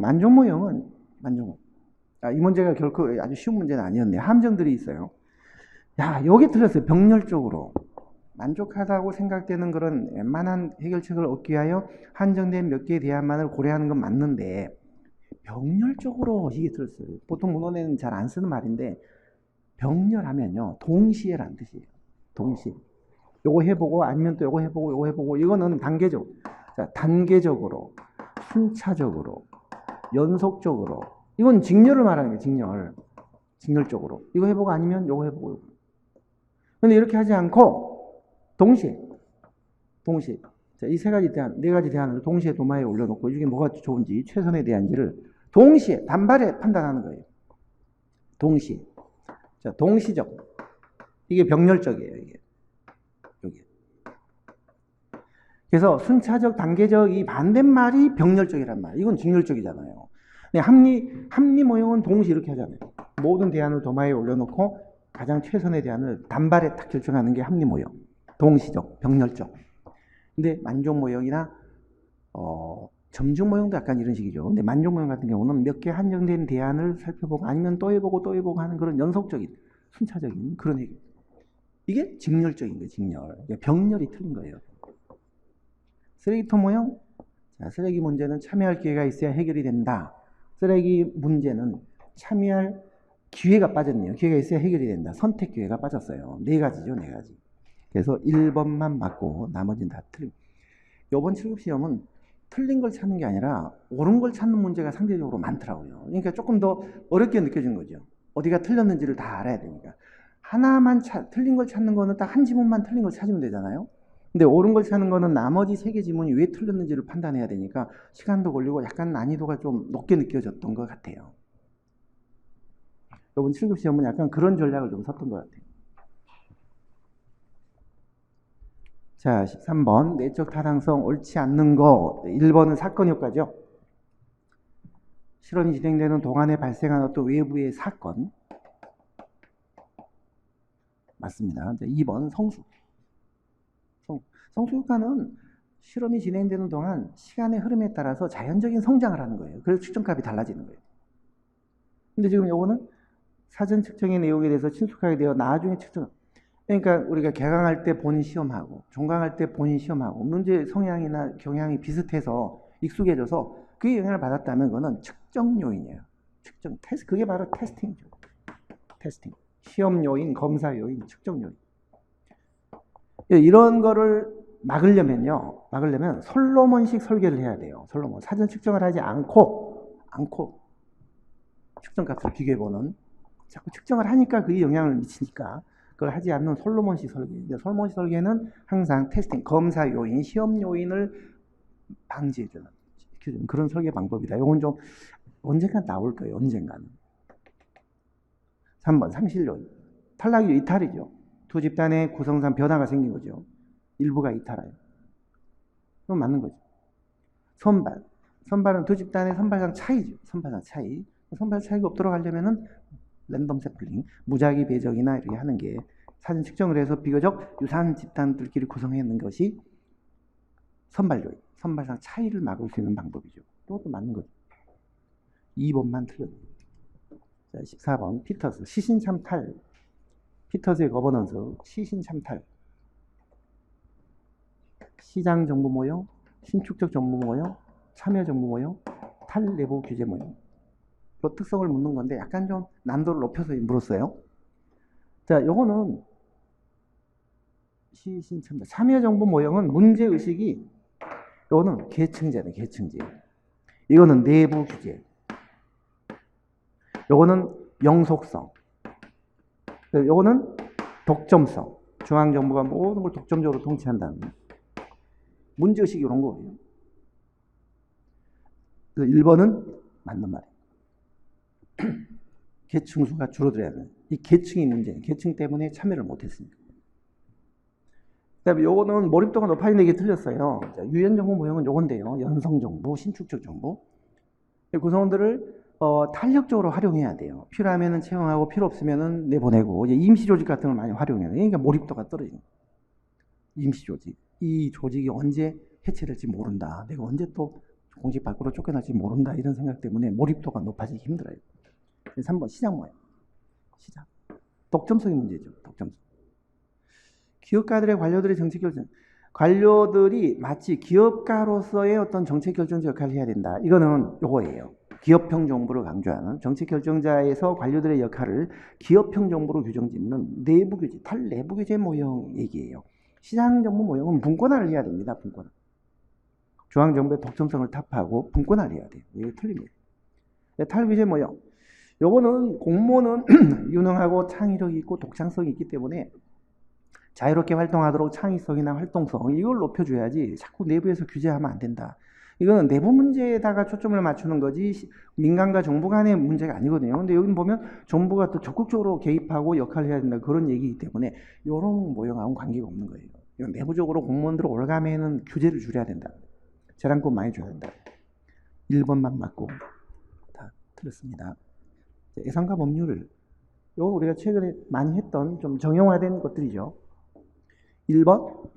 만족 모형은 이 문제가 결코 아주 쉬운 문제는 아니었네요. 함정들이 있어요. 여기 틀렸어요. 병렬적으로. 만족하다고 생각되는 그런 웬만한 해결책을 얻기 위하여 한정된 몇 개의 대안만을 고려하는 건 맞는데 병렬적으로 이게 틀렸어요. 보통 문헌에는 잘 안 쓰는 말인데 병렬하면요 동시에라는 뜻이에요. 동시에. 요거 해보고 아니면 또 요거 해보고 이거는 단계적으로 순차적으로 연속적으로, 이건 직렬을 말하는 거예요. 직렬적으로 이거 해보고 아니면 요거 해보고. 근데 이렇게 하지 않고 동시에 이 네 가지 대안을 동시에 도마에 올려놓고 이게 뭐가 좋은지 최선의 대안지를 동시에 단발에 판단하는 거예요. 동시적. 이게 병렬적이에요. 이게. 그래서 순차적, 단계적 이 반대말이 병렬적이란 말. 이건 직렬적이잖아요. 합리 모형은 동시에 이렇게 하잖아요. 모든 대안을 도마에 올려놓고 가장 최선의 대안을 단발에 딱 결정하는 게 합리 모형. 동시적, 병렬적. 근데 만족 모형이나 점중 모형도 약간 이런 식이죠. 근데 만족 모형 같은 경우는 몇 개 한정된 대안을 살펴보고 아니면 또 해보고 또 해보고 하는 그런 연속적인, 순차적인 그런 얘기. 이게 직렬적인 거예요, 직렬. 병렬이 틀린 거예요. 쓰레기통 모형? 자, 쓰레기 문제는 참여할 기회가 있어야 해결이 된다. 쓰레기 문제는 참여할 기회가 빠졌네요. 기회가 있어야 해결이 된다. 선택 기회가 빠졌어요. 네 가지죠, 네 가지. 그래서 1번만 맞고 나머지는 다 틀린. 이번 7급 시험은 틀린 걸 찾는 게 아니라 옳은 걸 찾는 문제가 상대적으로 많더라고요. 그러니까 조금 더 어렵게 느껴진 거죠. 어디가 틀렸는지를 다 알아야 되니까. 하나만 틀린 걸 찾는 거는 딱 한 지문만 틀린 걸 찾으면 되잖아요. 근데 옳은 걸 찾는 거는 나머지 3개 지문이 왜 틀렸는지를 판단해야 되니까 시간도 걸리고 약간 난이도가 좀 높게 느껴졌던 것 같아요. 이번 7급 시험은 약간 그런 전략을 좀 썼던 것 같아요. 자, 13번 내적 타당성 옳지 않는 거. 1번은 사건 효과죠. 실험이 진행되는 동안에 발생한 어떤 외부의 사건. 맞습니다. 2번 성수. 성수 효과는 실험이 진행되는 동안 시간의 흐름에 따라서 자연적인 성장을 하는 거예요. 그래서 측정값이 달라지는 거예요. 근데 지금 요거는 사전 측정의 내용에 대해서 친숙하게 되어 나중에 측정. 그러니까 우리가 개강할 때 본인 시험하고 종강할 때 본인 시험하고 문제 성향이나 경향이 비슷해서 익숙해져서 그게 영향을 받았다면 그거는 측정 요인이에요. 측정 테스트. 그게 바로 테스팅이죠. 테스팅. 시험 요인, 검사 요인, 측정 요인. 이런 거를 막으려면 솔로몬식 설계를 해야 돼요. 솔로몬. 사전 측정을 하지 않고 측정값을 비교해보는. 자꾸 측정을 하니까 그게 영향을 미치니까 그걸 하지 않는 솔로몬식 설계. 솔로몬식 설계는 항상 테스팅, 검사 요인, 시험 요인을 방지해주는 그런 설계 방법이다. 이건 좀 언젠간 나올 거예요. 언젠가는. 3번 상실 요인. 탈락이 이탈이죠. 두 집단의 구성상 변화가 생긴 거죠. 일부가 이탈해요. 그럼 맞는 거죠. 선발. 선발은 두 집단의 선발상 차이죠. 선발상 차이. 선발 차이가 없도록 하려면은 랜덤 세플링, 무작위 배정이나 이렇게 하는 게 사전 측정을 해서 비교적 유사한 집단들끼리 구성해놓는 것이 선발 요인. 선발상 차이를 막을 수 있는 방법이죠. 그것도 맞는 거죠. 2번만 틀렸네요. 자, 14번 피터스. 시신참탈. 피터스의 거버넌스, 시신참탈. 시장 정보 모형, 신축적 정보 모형, 참여 정보 모형, 탈내부 규제 모형. 그 특성을 묻는 건데 약간 좀 난도를 높여서 물었어요. 자, 요거는 시신참탈. 참여 정보 모형은 문제 의식이 요거는 계층제네, 계층제. 이거는 내부 규제. 요거는 영속성. 요거는 독점성. 중앙정부가 모든 걸 독점적으로 통치한다는 문제의식이 이런 거예요. 1번은 맞는 말이에요. 계층 수가 줄어들어야 돼요. 이 계층이 문제예요. 계층 때문에 참여를 못했으니까. 그 다음에 요거는 몰입도가 높아지는 게 틀렸어요. 유연정보 모형은 요건데요. 연성정보, 신축적 정보. 구성원들을 탄력적으로 활용해야 돼요. 필요하면은 채용하고 필요 없으면은 내보내고 이제 임시조직 같은 걸 많이 활용해야 돼요. 그러니까 몰입도가 떨어지는 거예요. 임시조직. 이 조직이 언제 해체될지 모른다. 내가 언제 또 공직 밖으로 쫓겨날지 모른다. 이런 생각 때문에 몰입도가 높아지기 힘들어요. 3번 시장 모형. 시장. 독점성이 문제죠. 독점성. 기업가들의 관료들의 정책 결정. 관료들이 마치 기업가로서의 어떤 정책 결정자 역할을 해야 된다. 이거는 요거예요. 기업형 정부를 강조하는 정책 결정자에서 관료들의 역할을 기업형 정부로 규정짓는 내부 규제, 탈내부 규제 모형 얘기예요. 시장 정부 모형은 분권화를 해야 됩니다. 분권화. 중앙 정부의 독점성을 타파하고 분권화를 해야 돼요. 이게 틀립니다. 탈규제 모형. 요거는 공무원은 유능하고 창의력이 있고 독창성이 있기 때문에 자유롭게 활동하도록 창의성이나 활동성 이걸 높여줘야지 자꾸 내부에서 규제하면 안 된다. 이거는 내부 문제에다가 초점을 맞추는 거지 민간과 정부 간의 문제가 아니거든요. 근데 여기는 보면 정부가 또 적극적으로 개입하고 역할을 해야 된다 그런 얘기이기 때문에 이런 모형하고는 관계가 없는 거예요. 이건 내부적으로 공무원들 올가매는 규제를 줄여야 된다. 재량권 많이 줘야 된다. 1번만 맞고 다 틀렸습니다. 예산과 법률. 이건 우리가 최근에 많이 했던 좀 정형화된 것들이죠. 1번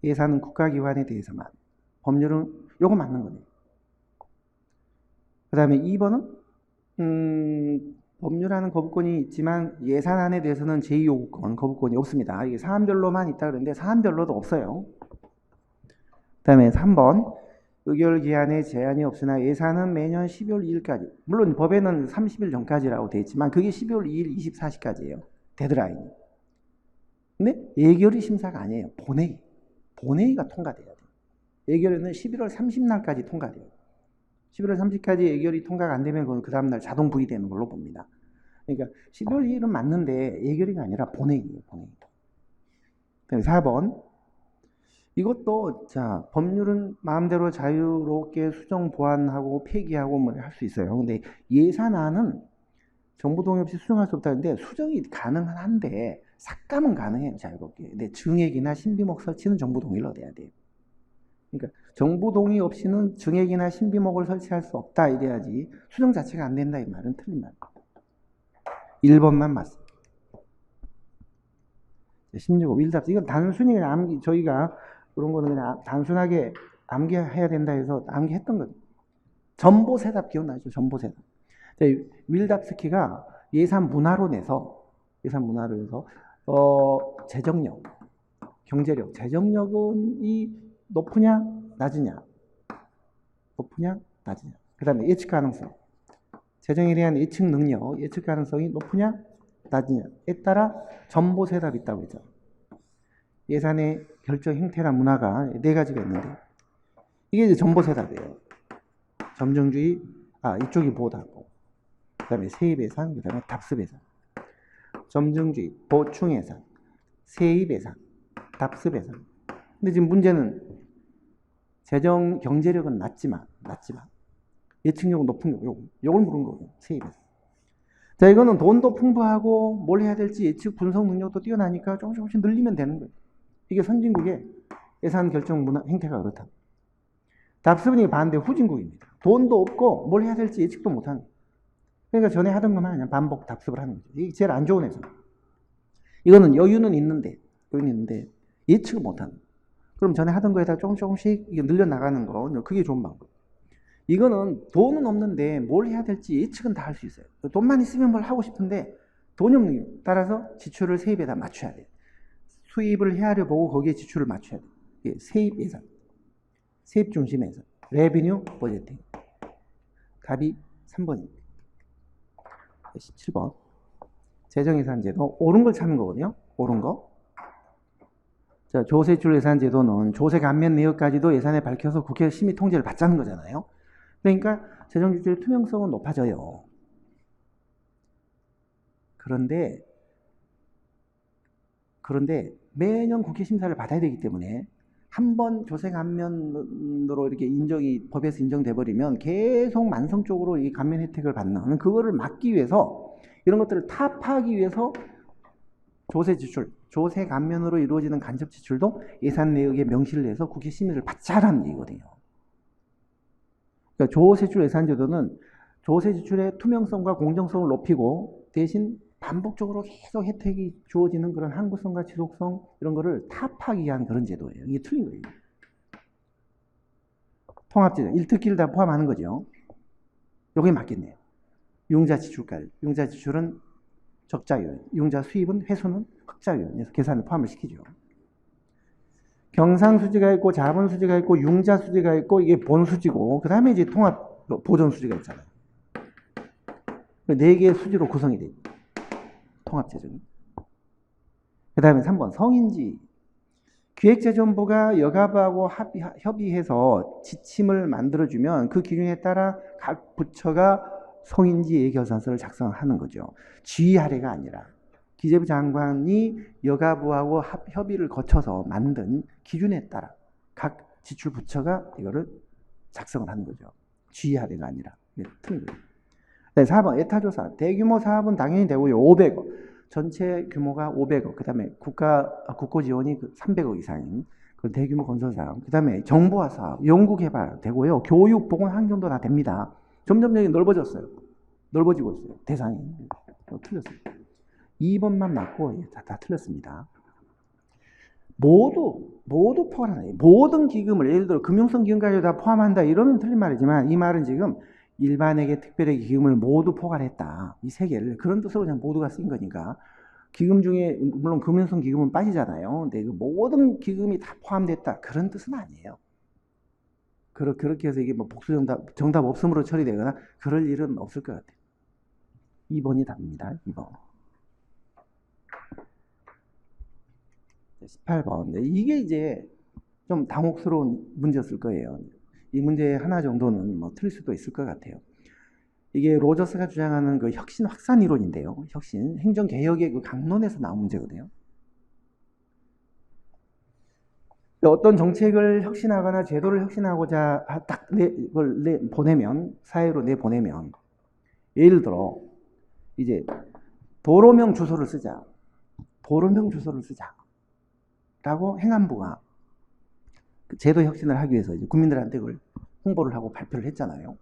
예산은 국가기관에 대해서만, 법률은 요거 맞는 거네요. 그 다음에 2번은 법률하는 거부권이 있지만 예산안에 대해서는 제2요구권, 거부권이 없습니다. 이게 사안별로만 있다 그러는데 사안별로도 없어요. 그 다음에 3번 의결기한에 제한이 없으나 예산은 매년 12월 2일까지, 물론 법에는 30일 전까지라고 되어 있지만 그게 12월 2일 24시까지예요. 데드라인이. 근데 예결위 심사가 아니에요. 본회의가 통과돼야 돼요. 예결위는 11월 30날까지 통과돼요. 11월 30일까지 예결위 통과가 안 되면 그 다음날 자동 부의되는 걸로 봅니다. 그러니까 12월 2일은 맞는데 예결위가 아니라 본회의예요. 본회의. 4번 이것도 자 법률은 마음대로 자유롭게 수정 보완하고 폐기하고 뭐 할 수 있어요. 근데 예산안은 정부 동의 없이 수정할 수 없다는데 수정이 가능은 한데 삭감은 가능해요. 자유롭게. 근데 증액이나 신비목 설치는 정부 동의를 얻어야 돼요. 그러니까 정부 동의 없이는 증액이나 신비목을 설치할 수 없다 이래야지 수정 자체가 안 된다 이 말은 틀린 말이에요. 1번만 맞습니다. 16호 윌답스 이건 단순히 그냥 저희가 그런 거는 그냥 단순하게 암기해야 된다 해서 암기했던 거죠. 전보세답 기억나죠? 전보세답. 윌답스키가 예산 문화로 내서 재정력, 경제력, 재정력은 높으냐 낮으냐, 그 다음에 예측 가능성, 재정에 대한 예측 능력, 예측 가능성이 높으냐 낮으냐에 따라 전보세답이 있다고 했죠. 예산의 결정 형태나 문화가 4가지가 있는데 이게 이제 전보세답이에요. 점정주의, 이쪽이 보답고, 그 다음에 세입예산, 그 다음에 답습예산. 점정주의, 보충예산, 세입예산, 답습예산. 근데 지금 문제는 재정 경제력은 낮지만 예측력은 높은 거, 요걸 물은 거예요. 세입예산. 자, 이거는 돈도 풍부하고 뭘 해야 될지 예측 분석 능력도 뛰어나니까 조금씩 늘리면 되는 거예요. 이게 선진국의 예산 결정 문화 행태가 그렇다. 답습은 반대 후진국입니다. 돈도 없고 뭘 해야 될지 예측도 못하는 거예요. 그러니까 전에 하던 것만 그냥 반복 답습을 하는 거죠. 이게 제일 안 좋은 예산. 이거는 여유는 있는데 예측을 못하는 거예요. 그럼 전에 하던 거에다 조금씩 늘려나가는 거, 그게 좋은 방법. 이거는 돈은 없는데 뭘 해야 될지 예측은 다 할 수 있어요. 돈만 있으면 뭘 하고 싶은데 돈이 없는 거예요. 따라서 지출을 세입에다 맞춰야 돼요. 수입을 헤아려 보고 거기에 지출을 맞춰야 돼요. 이게 세입 예산, 세입 중심 예산, 레비뉴 버제팅. 답이 3번입니다. 17번. 재정예산제도 옳은 걸 찾는 거거든요. 옳은 거. 자, 조세출 예산제도는 조세 감면 내역까지도 예산에 밝혀서 국회 심의 통제를 받자는 거잖아요. 그러니까 재정지출의 투명성은 높아져요. 그런데 매년 국회 심사를 받아야 되기 때문에 한 번 조세 감면으로 이렇게 법에서 인정돼 버리면 계속 만성적으로 이 감면 혜택을 받는 그거를 막기 위해서 이런 것들을 타파하기 위해서 조세 지출, 조세 감면으로 이루어지는 간접 지출도 예산 내역에 명시를 해서 국회 심의를 받자라는 얘기거든요. 그러니까 조세출 예산제도는 조세 지출의 투명성과 공정성을 높이고 대신 반복적으로 계속 혜택이 주어지는 그런 항구성과 지속성 이런 거를 타파하기 위한 그런 제도예요. 이게 틀린 거예요. 통합제도, 일특기를 다 포함하는 거죠. 요게 맞겠네요. 융자 지출까지. 융자 지출은 적자율, 융자 수입은 회수는 흑자율. 그래서 계산을 포함을 시키죠. 경상수지가 있고 자본수지가 있고 융자수지가 있고 이게 본수지고 그 다음에 이제 통합 보전수지가 있잖아요. 4개의 수지로 구성이 됩니다. 통합재정이. 그 다음에 3번 성인지. 기획재정부가 여가부하고 협의해서 지침을 만들어주면 그 기준에 따라 각 부처가 성인지 예결산서를 작성하는 거죠. 지휘하래가 아니라 기재부 장관이 여가부하고 협의를 거쳐서 만든 기준에 따라 각 지출 부처가 이거를 작성을 하는 거죠. 지휘하래가 아니라. 틀린 거예요. 네, 4번 예타조사. 대규모 사업은 당연히 되고요. 500억. 전체 규모가 500억. 그 다음에 국고 지원이 300억 이상인 그 대규모 건설 사업. 그 다음에 정보화 사업, 연구개발 되고요. 교육, 보건, 환경도 다 됩니다. 점점 넓어졌어요. 넓어지고 있어요. 대상이. 틀렸어요. 2번만 맞고 다 틀렸습니다. 모두 모두 포괄하는 거예요. 모든 기금을 예를 들어 금융성 기금까지 다 포함한다 이러면 틀린 말이지만 이 말은 지금 일반에게 특별하게 기금을 모두 포괄했다. 이 세 개를 그런 뜻으로 그냥 모두가 쓴 거니까 기금 중에 물론 금융성 기금은 빠지잖아요. 근데 그 모든 기금이 다 포함됐다 그런 뜻은 아니에요. 그렇게 해서 이게 뭐 복수 정답 없음으로 처리되거나 그럴 일은 없을 것 같아요. 2번이 답입니다. 2번. 18번. 이게 이제 좀 당혹스러운 문제였을 거예요. 이 문제 하나 정도는 뭐 틀릴 수도 있을 것 같아요. 이게 로저스가 주장하는 그 혁신 확산 이론인데요. 혁신, 행정개혁의 그 강론에서 나온 문제거든요. 어떤 정책을 혁신하거나 제도를 혁신하고자 딱 이걸 보내면, 사회로 내보내면, 예를 들어, 이제 도로명 주소를 쓰자. 도로명 주소를 쓰자. 라고 행안부가 제도 혁신을 하기 위해서 이제 국민들한테 그걸 홍보를 하고 발표를 했잖아요.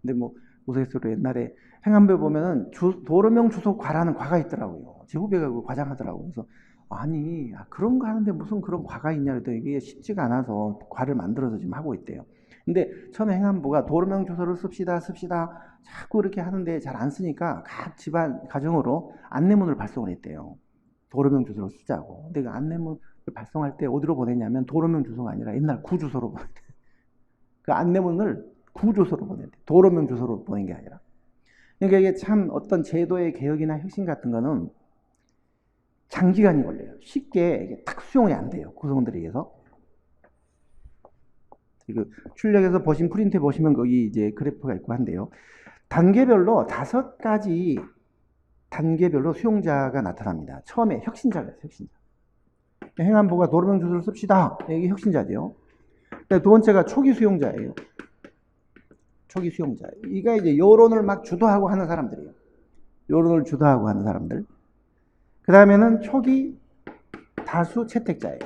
근데 뭐 우스갯소리로 옛날에 행안부에 보면은 도로명 주소 과라는 과가 있더라고요. 제 후배가 그 과장하더라고요. 그래서 아니 그런 거 하는데 무슨 그런 과가 있냐 그랬더니 이게 쉽지가 않아서 과를 만들어서 지금 하고 있대요. 근데 처음에 행안부가 도로명 주소를 씁시다 자꾸 이렇게 하는데 잘 안 쓰니까 각 집안 가정으로 안내문을 발송을 했대요. 도로명 주소를 쓰자고. 근데 그 안내문을 발송할 때 어디로 보냈냐면 도로명 주소가 아니라 옛날 구주소로 보냈대. 그 안내문을 구주소로 보냈대. 도로명 주소로 보낸 게 아니라. 그러니까 이게 참 어떤 제도의 개혁이나 혁신 같은 거는 장기간이 걸려요. 쉽게 이게 딱 수용이 안 돼요. 구성원들에 의해서. 그 출력해서 보신 프린트에 보시면 거기 이제 그래프가 있고 한데요. 단계별로 5가지 단계별로 수용자가 나타납니다. 처음에 혁신자가 있어요. 혁신자. 행안부가 도로명 주소를 씁시다. 이게 혁신자죠. 두 번째가 초기 수용자예요. 초기 수용자. 이가 이제 여론을 막 주도하고 하는 사람들이에요. 여론을 주도하고 하는 사람들. 그 다음에는 초기 다수 채택자예요.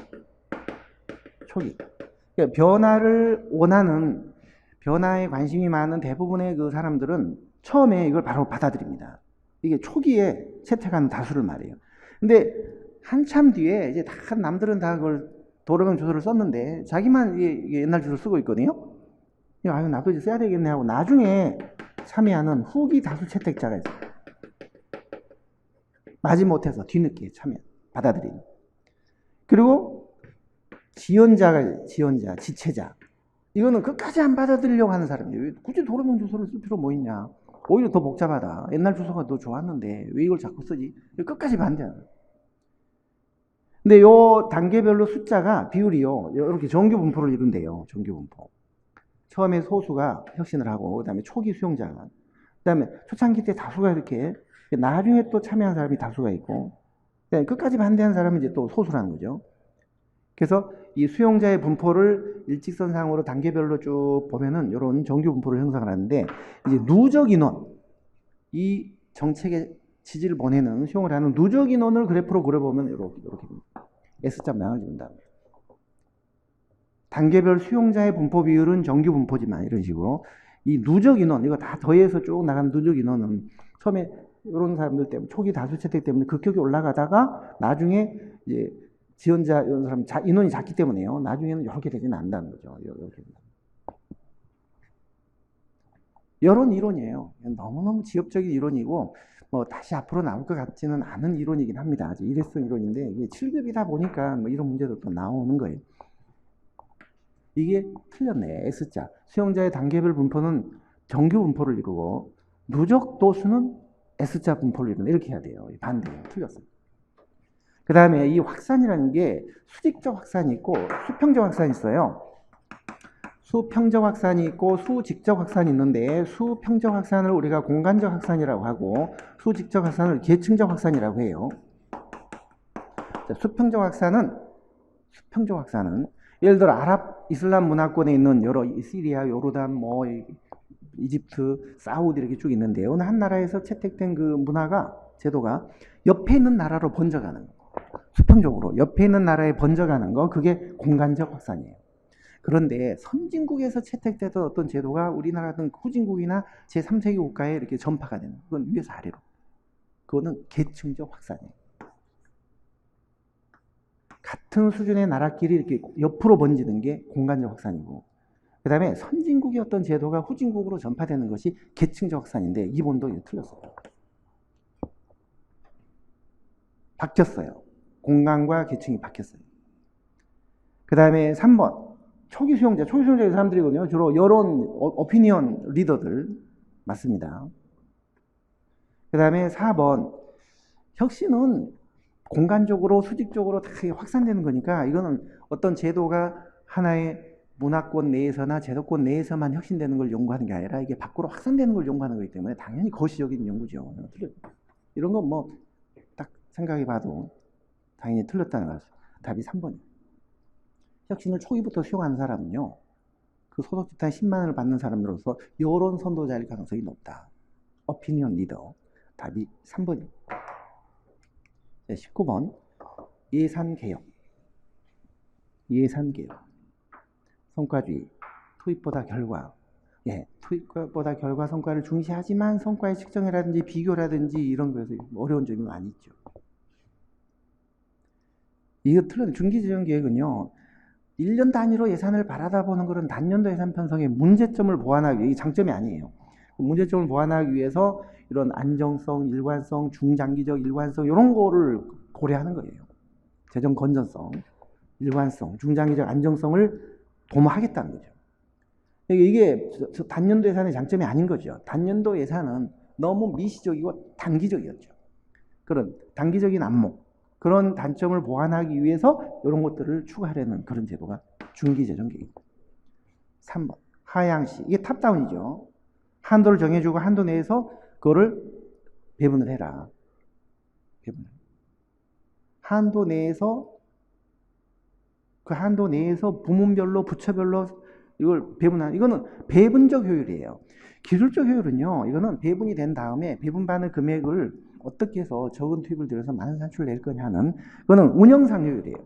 초기. 그러니까 변화를 원하는, 변화에 관심이 많은 대부분의 그 사람들은 처음에 이걸 바로 받아들입니다. 이게 초기에 채택하는 다수를 말해요. 근데 한참 뒤에 이제 다 남들은 다 그걸 도로명 주소를 썼는데 자기만 이게 옛날 주소를 쓰고 있거든요. 아유 나도 이제 써야 되겠네 하고 나중에 참여하는 후기 다수 채택자가 있어요. 마지못해서 뒤늦게 참여, 받아들이는. 그리고 지연자, 지체자. 이거는 끝까지 안 받아들이려고 하는 사람이에요. 굳이 도로명 주소를 쓸 필요 뭐 있냐. 오히려 더 복잡하다. 옛날 주소가 더 좋았는데 왜 이걸 자꾸 쓰지? 끝까지 반대하는. 근데 요 단계별로 숫자가 비율이요. 이렇게 정규 분포를 이룬대요. 정규 분포. 처음에 소수가 혁신을 하고 그다음에 초기 수용자가 그다음에 초창기 때 다수가 이렇게 나중에 또 참여한 사람이 다수가 있고 끝까지 반대한 사람은 이제 또 소수라는 거죠. 그래서 이 수용자의 분포를 일직선상으로 단계별로 쭉 보면은 이런 정규 분포를 형성을 하는데 이제 누적 인원, 이 정책의 지지를 보내는 수용을 하는 누적 인원을 그래프로 그려보면 이렇게 S자 모양을 지른다. 단계별 수용자의 분포 비율은 정규 분포지만 이런 식으로 이 누적 인원 이거 다 더해서 쭉 나가는 누적 인원은 처음에 이런 사람들 때문에 초기 다수 채택 때문에 급격히 올라가다가 나중에 이제 지원자 이런 사람 인원이 작기 때문에요. 나중에는 이렇게 되지는 않는다는 거죠. 이렇게. 이런 이론이에요. 너무너무 지엽적인 이론이고 뭐 다시 앞으로 나올 것 같지는 않은 이론이긴 합니다. 아주 일회성 이론인데 이게 7급이다 보니까 뭐 이런 문제도 또 나오는 거예요. 이게 틀렸네. S자. 수용자의 단계별 분포는 정규 분포를 이루고 누적 도수는 S자 분포를 이루는 이렇게 해야 돼요. 반대예요. 틀렸어요. 그 다음에 이 확산이라는 게 수직적 확산이 있고 수평적 확산이 있어요. 수평적 확산이 있고 수직적 확산이 있는데 수평적 확산을 우리가 공간적 확산이라고 하고 수직적 확산을 계층적 확산이라고 해요. 자, 수평적 확산은 예를 들어 아랍 이슬람 문화권에 있는 여러 시리아, 요르단, 뭐 이집트, 사우디 이렇게 쭉 있는데 어느 한 나라에서 채택된 그 문화가 제도가 옆에 있는 나라로 번져가는 거. 수평적으로 옆에 있는 나라에 번져가는 거 그게 공간적 확산이에요. 그런데 선진국에서 채택되던 어떤 제도가 우리나라 같은 후진국이나 제3세계 국가에 이렇게 전파가 되는 그건 위에서 아래로. 그거는 계층적 확산이에요. 같은 수준의 나라끼리 이렇게 옆으로 번지는 게 공간적 확산이고, 그 다음에 선진국의 어떤 제도가 후진국으로 전파되는 것이 계층적 확산인데, 이번도 틀렸어요. 바뀌었어요. 공간과 계층이 바뀌었어요. 그 다음에 3번. 초기 수용자. 초기 수용자의 사람들이거든요. 주로 여론, 오피니언 리더들. 맞습니다. 그 다음에 4번. 혁신은 공간적으로, 수직적으로 다 확산되는 거니까, 이거는 어떤 제도가 하나의 문화권 내에서나 제도권 내에서만 혁신되는 걸 연구하는 게 아니라 이게 밖으로 확산되는 걸 연구하는 거기 때문에 당연히 거시적인 연구죠. 이런 건 뭐 딱 생각해 봐도 당연히 틀렸다는 거죠. 답이 3번이에요. 혁신을 초기부터 수용하는 사람은요, 그 소득주택 10만 원을 받는 사람으로서 여론 선도자일 가능성이 높다. 오피니언 리더. 답이 3번입니다. 19번. 예산개혁. 예산개혁. 성과주의. 토익보다 결과. 예, 토익보다 결과 성과를 중시하지만 성과의 측정이라든지 비교라든지 이런 거에서 어려운 점이 많이 있죠. 이거 틀린 중기재정 계획은요, 1년 단위로 예산을 바라다 보는 것은 단년도 예산 편성의 문제점을 보완하기 위해, 장점이 아니에요. 문제점을 보완하기 위해서 이런 안정성, 일관성, 중장기적 일관성 이런 거를 고려하는 거예요. 재정 건전성, 일관성, 중장기적 안정성을 도모하겠다는 거죠. 이게 단년도 예산의 장점이 아닌 거죠. 단년도 예산은 너무 미시적이고 단기적이었죠. 그런 단기적인 안목, 그런 단점을 보완하기 위해서 이런 것들을 추가하려는 그런 제도가 중기재정계획입니다. 3번. 하향시. 이게 탑다운이죠. 한도를 정해주고 한도 내에서 그거를 배분을 해라. 배분. 한도 내에서, 그 한도 내에서 부문별로, 부처별로 이걸 배분하는, 이거는 배분적 효율이에요. 기술적 효율은요, 이거는 배분이 된 다음에 배분받는 금액을 어떻게 해서 적은 투입을 들여서 많은 산출을 낼 거냐 하는, 그거는 운영상 효율이에요.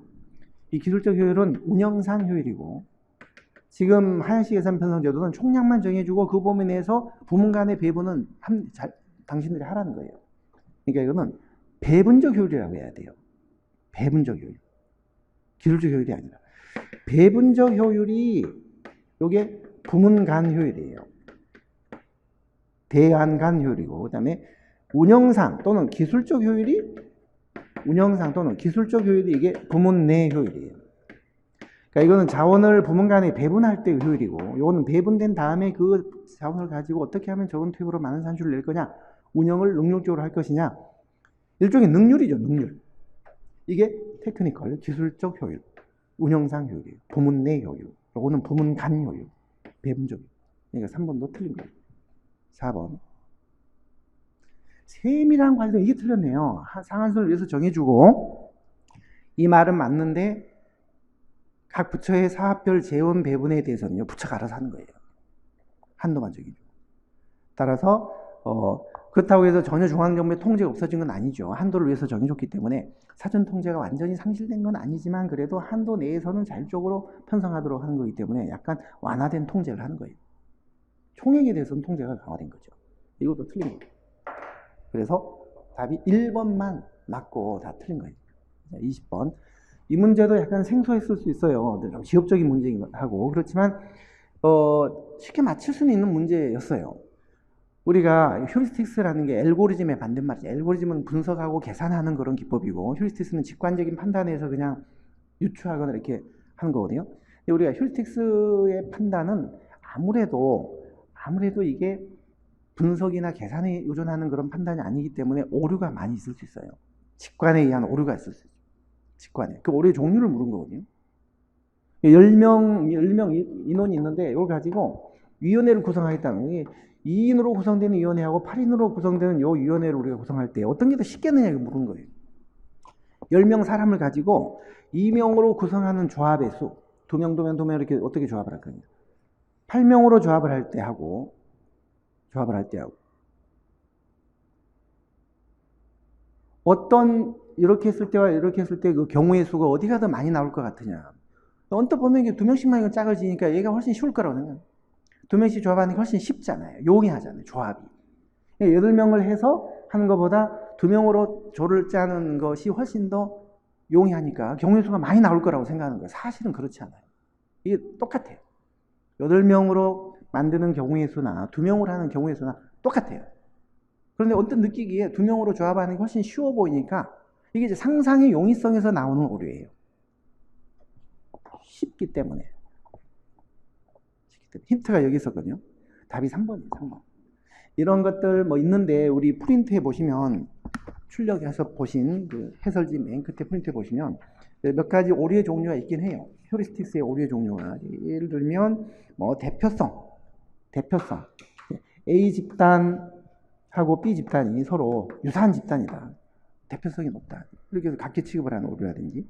이 기술적 효율은 운영상 효율이고, 지금 하향시 예산 편성 제도는 총량만 정해주고 그 범위 내에서 부문 간의 배분은 당신들이 하라는 거예요. 그러니까 이거는 배분적 효율이라고 해야 돼요. 배분적 효율. 기술적 효율이 아니라. 배분적 효율이 요게 부문 간 효율이에요. 대안 간 효율이고, 그 다음에 운영상 또는 기술적 효율이, 운영상 또는 기술적 효율이 이게 부문 내 효율이에요. 그러니까 이거는 자원을 부문 간에 배분할 때의 효율이고, 이거는 배분된 다음에 그 자원을 가지고 어떻게 하면 적은 투입으로 많은 산출을 낼 거냐, 운영을 능률적으로 할 것이냐, 일종의 능률이죠, 능률. 이게 테크니컬, 기술적 효율, 운영상 효율이에요. 부문 내 효율. 요거는 부문 간 효율, 배분적 효율. 그러니까 3번도 틀린 거예요. 4번. 세밀한 관련, 이게 틀렸네요. 상한선을 위해서 정해주고, 이 말은 맞는데 각 부처의 사업별 재원 배분에 대해서는요, 부처가 알아서 하는 거예요. 한도만 정해주고. 따라서 그렇다고 해서 전혀 중앙정부의 통제가 없어진 건 아니죠. 한도를 위해서 정해줬기 때문에 사전 통제가 완전히 상실된 건 아니지만 그래도 한도 내에서는 자율적으로 편성하도록 하는 거기 때문에 약간 완화된 통제를 하는 거예요. 총액에 대해서는 통제가 강화된 거죠. 이것도 틀린 거예요. 그래서 답이 1번만 맞고 다 틀린 거예요. 20번. 이 문제도 약간 생소했을 수 있어요. 좀 지엽적인 문제이기도 하고. 그렇지만 쉽게 맞출 수는 있는 문제였어요. 우리가 휴리스틱스라는 게 알고리즘의 반대말이죠. 알고리즘은 분석하고 계산하는 그런 기법이고, 휴리스틱스는 직관적인 판단에서 그냥 유추하거나 이렇게 하는 거거든요. 근데 우리가 휴리스틱스의 판단은 아무래도 이게 분석이나 계산에 의존하는 그런 판단이 아니기 때문에 오류가 많이 있을 수 있어요. 직관에 의한 오류가 있을 수 있어요. 직관에. 그 오류의 종류를 물은 거거든요. 10명 인원이 있는데 이걸 가지고 위원회를 구성하겠다는 게, 2인으로 구성되는 위원회하고 8인으로 구성되는 요 위원회를 우리가 구성할 때 어떤 게 더 쉽겠느냐 이거 물은 거예요. 10명 사람을 가지고 2명으로 구성하는 조합의 수, 2명 이렇게 어떻게 조합을 할 거냐. 8명으로 조합을 할 때 하고 어떤, 이렇게 했을 때와 이렇게 했을 때 그 경우의 수가 어디가 더 많이 나올 것 같으냐. 언뜻 보면 이게 2명씩만 이건 짝을 지니까 얘가 훨씬 쉬울 거라고 생각해요. 2명씩 조합하는 게 훨씬 쉽잖아요. 용이하잖아요, 조합이. 8명을 해서 하는 것보다 2명으로 조를 짜는 것이 훨씬 더 용이 하니까 경우의 수가 많이 나올 거라고 생각하는 거예요. 사실은 그렇지 않아요. 이게 똑같아요. 8명으로 만드는 경우의 수나 2명으로 하는 경우의 수나 똑같아요. 그런데 어떤 느끼기에 2명으로 조합하는 게 훨씬 쉬워 보이니까 이게 이제 상상의 용이성에서 나오는 오류예요. 쉽기 때문에. 힌트가 여기 있었거든요. 답이 3번이에요. 3번. 이런 것들 뭐 있는데 우리 프린트해 보시면 출력해서 보신 그 해설지 맨 끝에 프린트해 보시면 몇 가지 오류의 종류가 있긴 해요. 휴리스틱스의 오류의 종류가. 예를 들면 뭐 대표성. A 집단하고 B 집단이 서로 유사한 집단이다. 대표성이 높다. 이렇게 해서 각기 취급을 하는 오류라든지.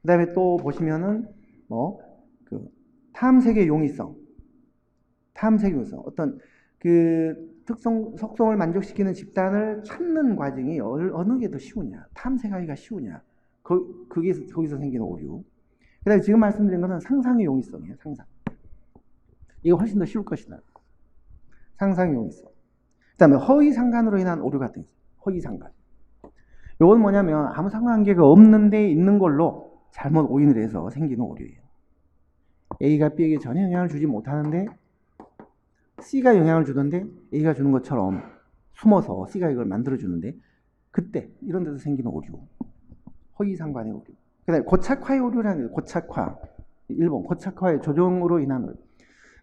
그 다음에 또 보시면은 뭐 그 탐색의 용이성. 어떤 그 속성을 만족시키는 집단을 찾는 과정이 어느 게 더 쉬우냐, 탐색하기가 쉬우냐, 거기서 생기는 오류. 그 다음에 지금 말씀드린 것은 상상의 용이성이에요. 상상. 이거 훨씬 더 쉬울 것이다. 상상의 용이성. 그 다음에 허위상관으로 인한 오류 같은 게 있어요. 허위상관. 이건 뭐냐면 아무 상관관계가 없는데 있는 걸로 잘못 오인을 해서 생기는 오류예요. A가 B에게 전혀 영향을 주지 못하는데 C가 영향을 주던데 A가 주는 것처럼 숨어서 C가 이걸 만들어주는데 그때 이런 데서 생기는 오류. 허위상관의 오류. 그 다음에 고착화의 오류라는 거예요. 고착화. 1번 고착화의 조정으로 인한 오류.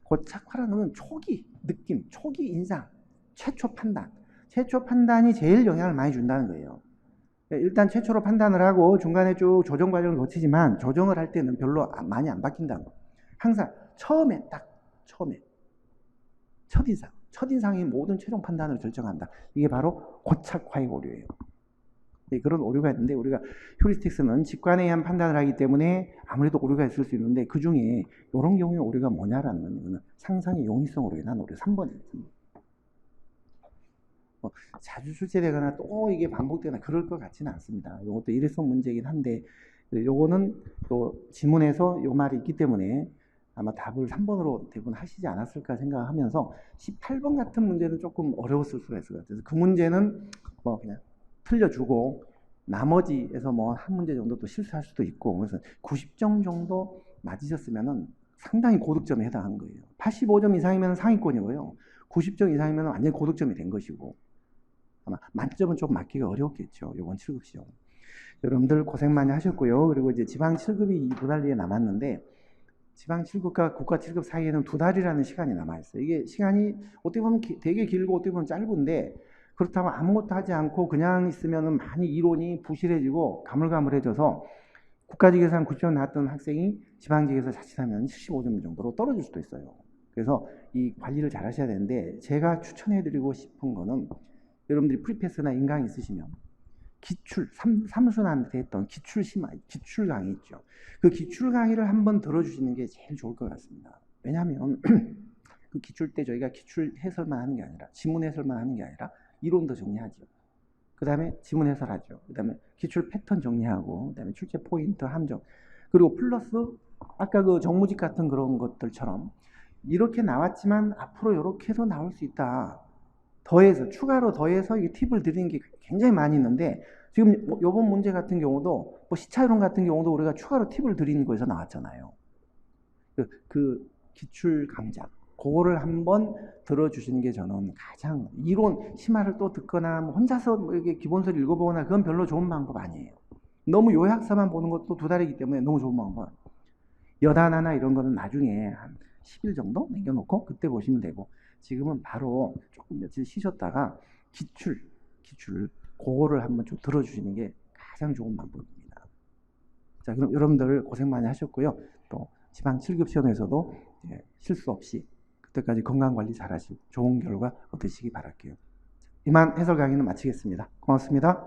고착화라는 건 초기 느낌, 초기 인상, 최초 판단. 최초 판단이 제일 영향을 많이 준다는 거예요. 일단 최초로 판단을 하고 중간에 쭉 조정 과정을 거치지만 조정을 할 때는 별로 많이 안 바뀐다는 거예요. 항상 처음에 첫인상이 모든 최종 판단을 결정한다. 이게 바로 고착화의 오류예요. 네, 그런 오류가 있는데 우리가 휴리스틱스는 직관에 의한 판단을 하기 때문에 아무래도 오류가 있을 수 있는데 그 중에 이런 경우의 오류가 뭐냐라는 건 상상의 용이성으로 인한 오류 3번이에요. 자주 출제되거나 또 이게 반복되거나 그럴 것 같지는 않습니다. 이것도 일회성 문제이긴 한데 요거는 또 지문에서 요 말이 있기 때문에 아마 답을 3번으로 대부분 하시지 않았을까 생각하면서 18번 같은 문제는 조금 어려웠을 수가 있을 것 같아요. 그 문제는 뭐 그냥 틀려주고 나머지에서 뭐 한 문제 정도 또 실수할 수도 있고 그래서 90점 정도 맞으셨으면은 상당히 고득점에 해당한 거예요. 85점 이상이면 상위권이고요. 90점 이상이면 완전히 고득점이 된 것이고 아마 만점은 좀 맞기가 어려웠겠죠. 이번 7급 시험. 여러분들 고생 많이 하셨고요. 그리고 이제 지방 7급이 2달 뒤에 남았는데 지방 7급과 국가 7급 사이에는 2달이라는 시간이 남아있어요. 이게 시간이 어떻게 보면 되게 길고 어떻게 보면 짧은데 그렇다고 아무것도 하지 않고 그냥 있으면 많이 이론이 부실해지고 가물가물해져서 국가직에서 한 90점 나왔던 학생이 지방직에서 자칫하면 75점 정도로 떨어질 수도 있어요. 그래서 이 관리를 잘 하셔야 되는데 제가 추천해드리고 싶은 거는 여러분들이 프리패스나 인강 있으시면 기출, 삼순한테 했던 기출 강의 있죠. 그 기출 강의를 한번 들어주시는 게 제일 좋을 것 같습니다. 왜냐하면 그 기출 때 저희가 기출 해설만 하는 게 아니라 지문 해설만 하는 게 아니라 이론도 정리하죠. 그 다음에 지문 해설하죠. 그 다음에 기출 패턴 정리하고 그 다음에 출제 포인트 함정 그리고 플러스 아까 그 정무직 같은 그런 것들처럼 이렇게 나왔지만 앞으로 이렇게 해서 나올 수 있다. 더해서 추가로 더해서 이 팁을 드리는 게 굉장히 많이 있는데 지금 이번 문제 같은 경우도 뭐 시차이론 같은 경우도 우리가 추가로 팁을 드리는 거에서 나왔잖아요. 그 기출 강좌 그거를 한번 들어주시는 게 저는 가장 이론 심화를 또 듣거나 뭐 혼자서 뭐 이렇게 기본서를 읽어보거나 그건 별로 좋은 방법 아니에요. 너무 요약서만 보는 것도 2달이기 때문에 너무 좋은 방법. 여단하나 이런 거는 나중에 한 10일 정도 남겨놓고 그때 보시면 되고 지금은 바로 조금 며칠 쉬셨다가 기출 그거를 한번 좀 들어주시는 게 가장 좋은 방법입니다. 자, 그럼 여러분들 고생 많이 하셨고요. 또 지방 7급 시험에서도 실수 없이 그때까지 건강관리 잘 하시고 좋은 결과 얻으시기 바랄게요. 이만 해설 강의는 마치겠습니다. 고맙습니다.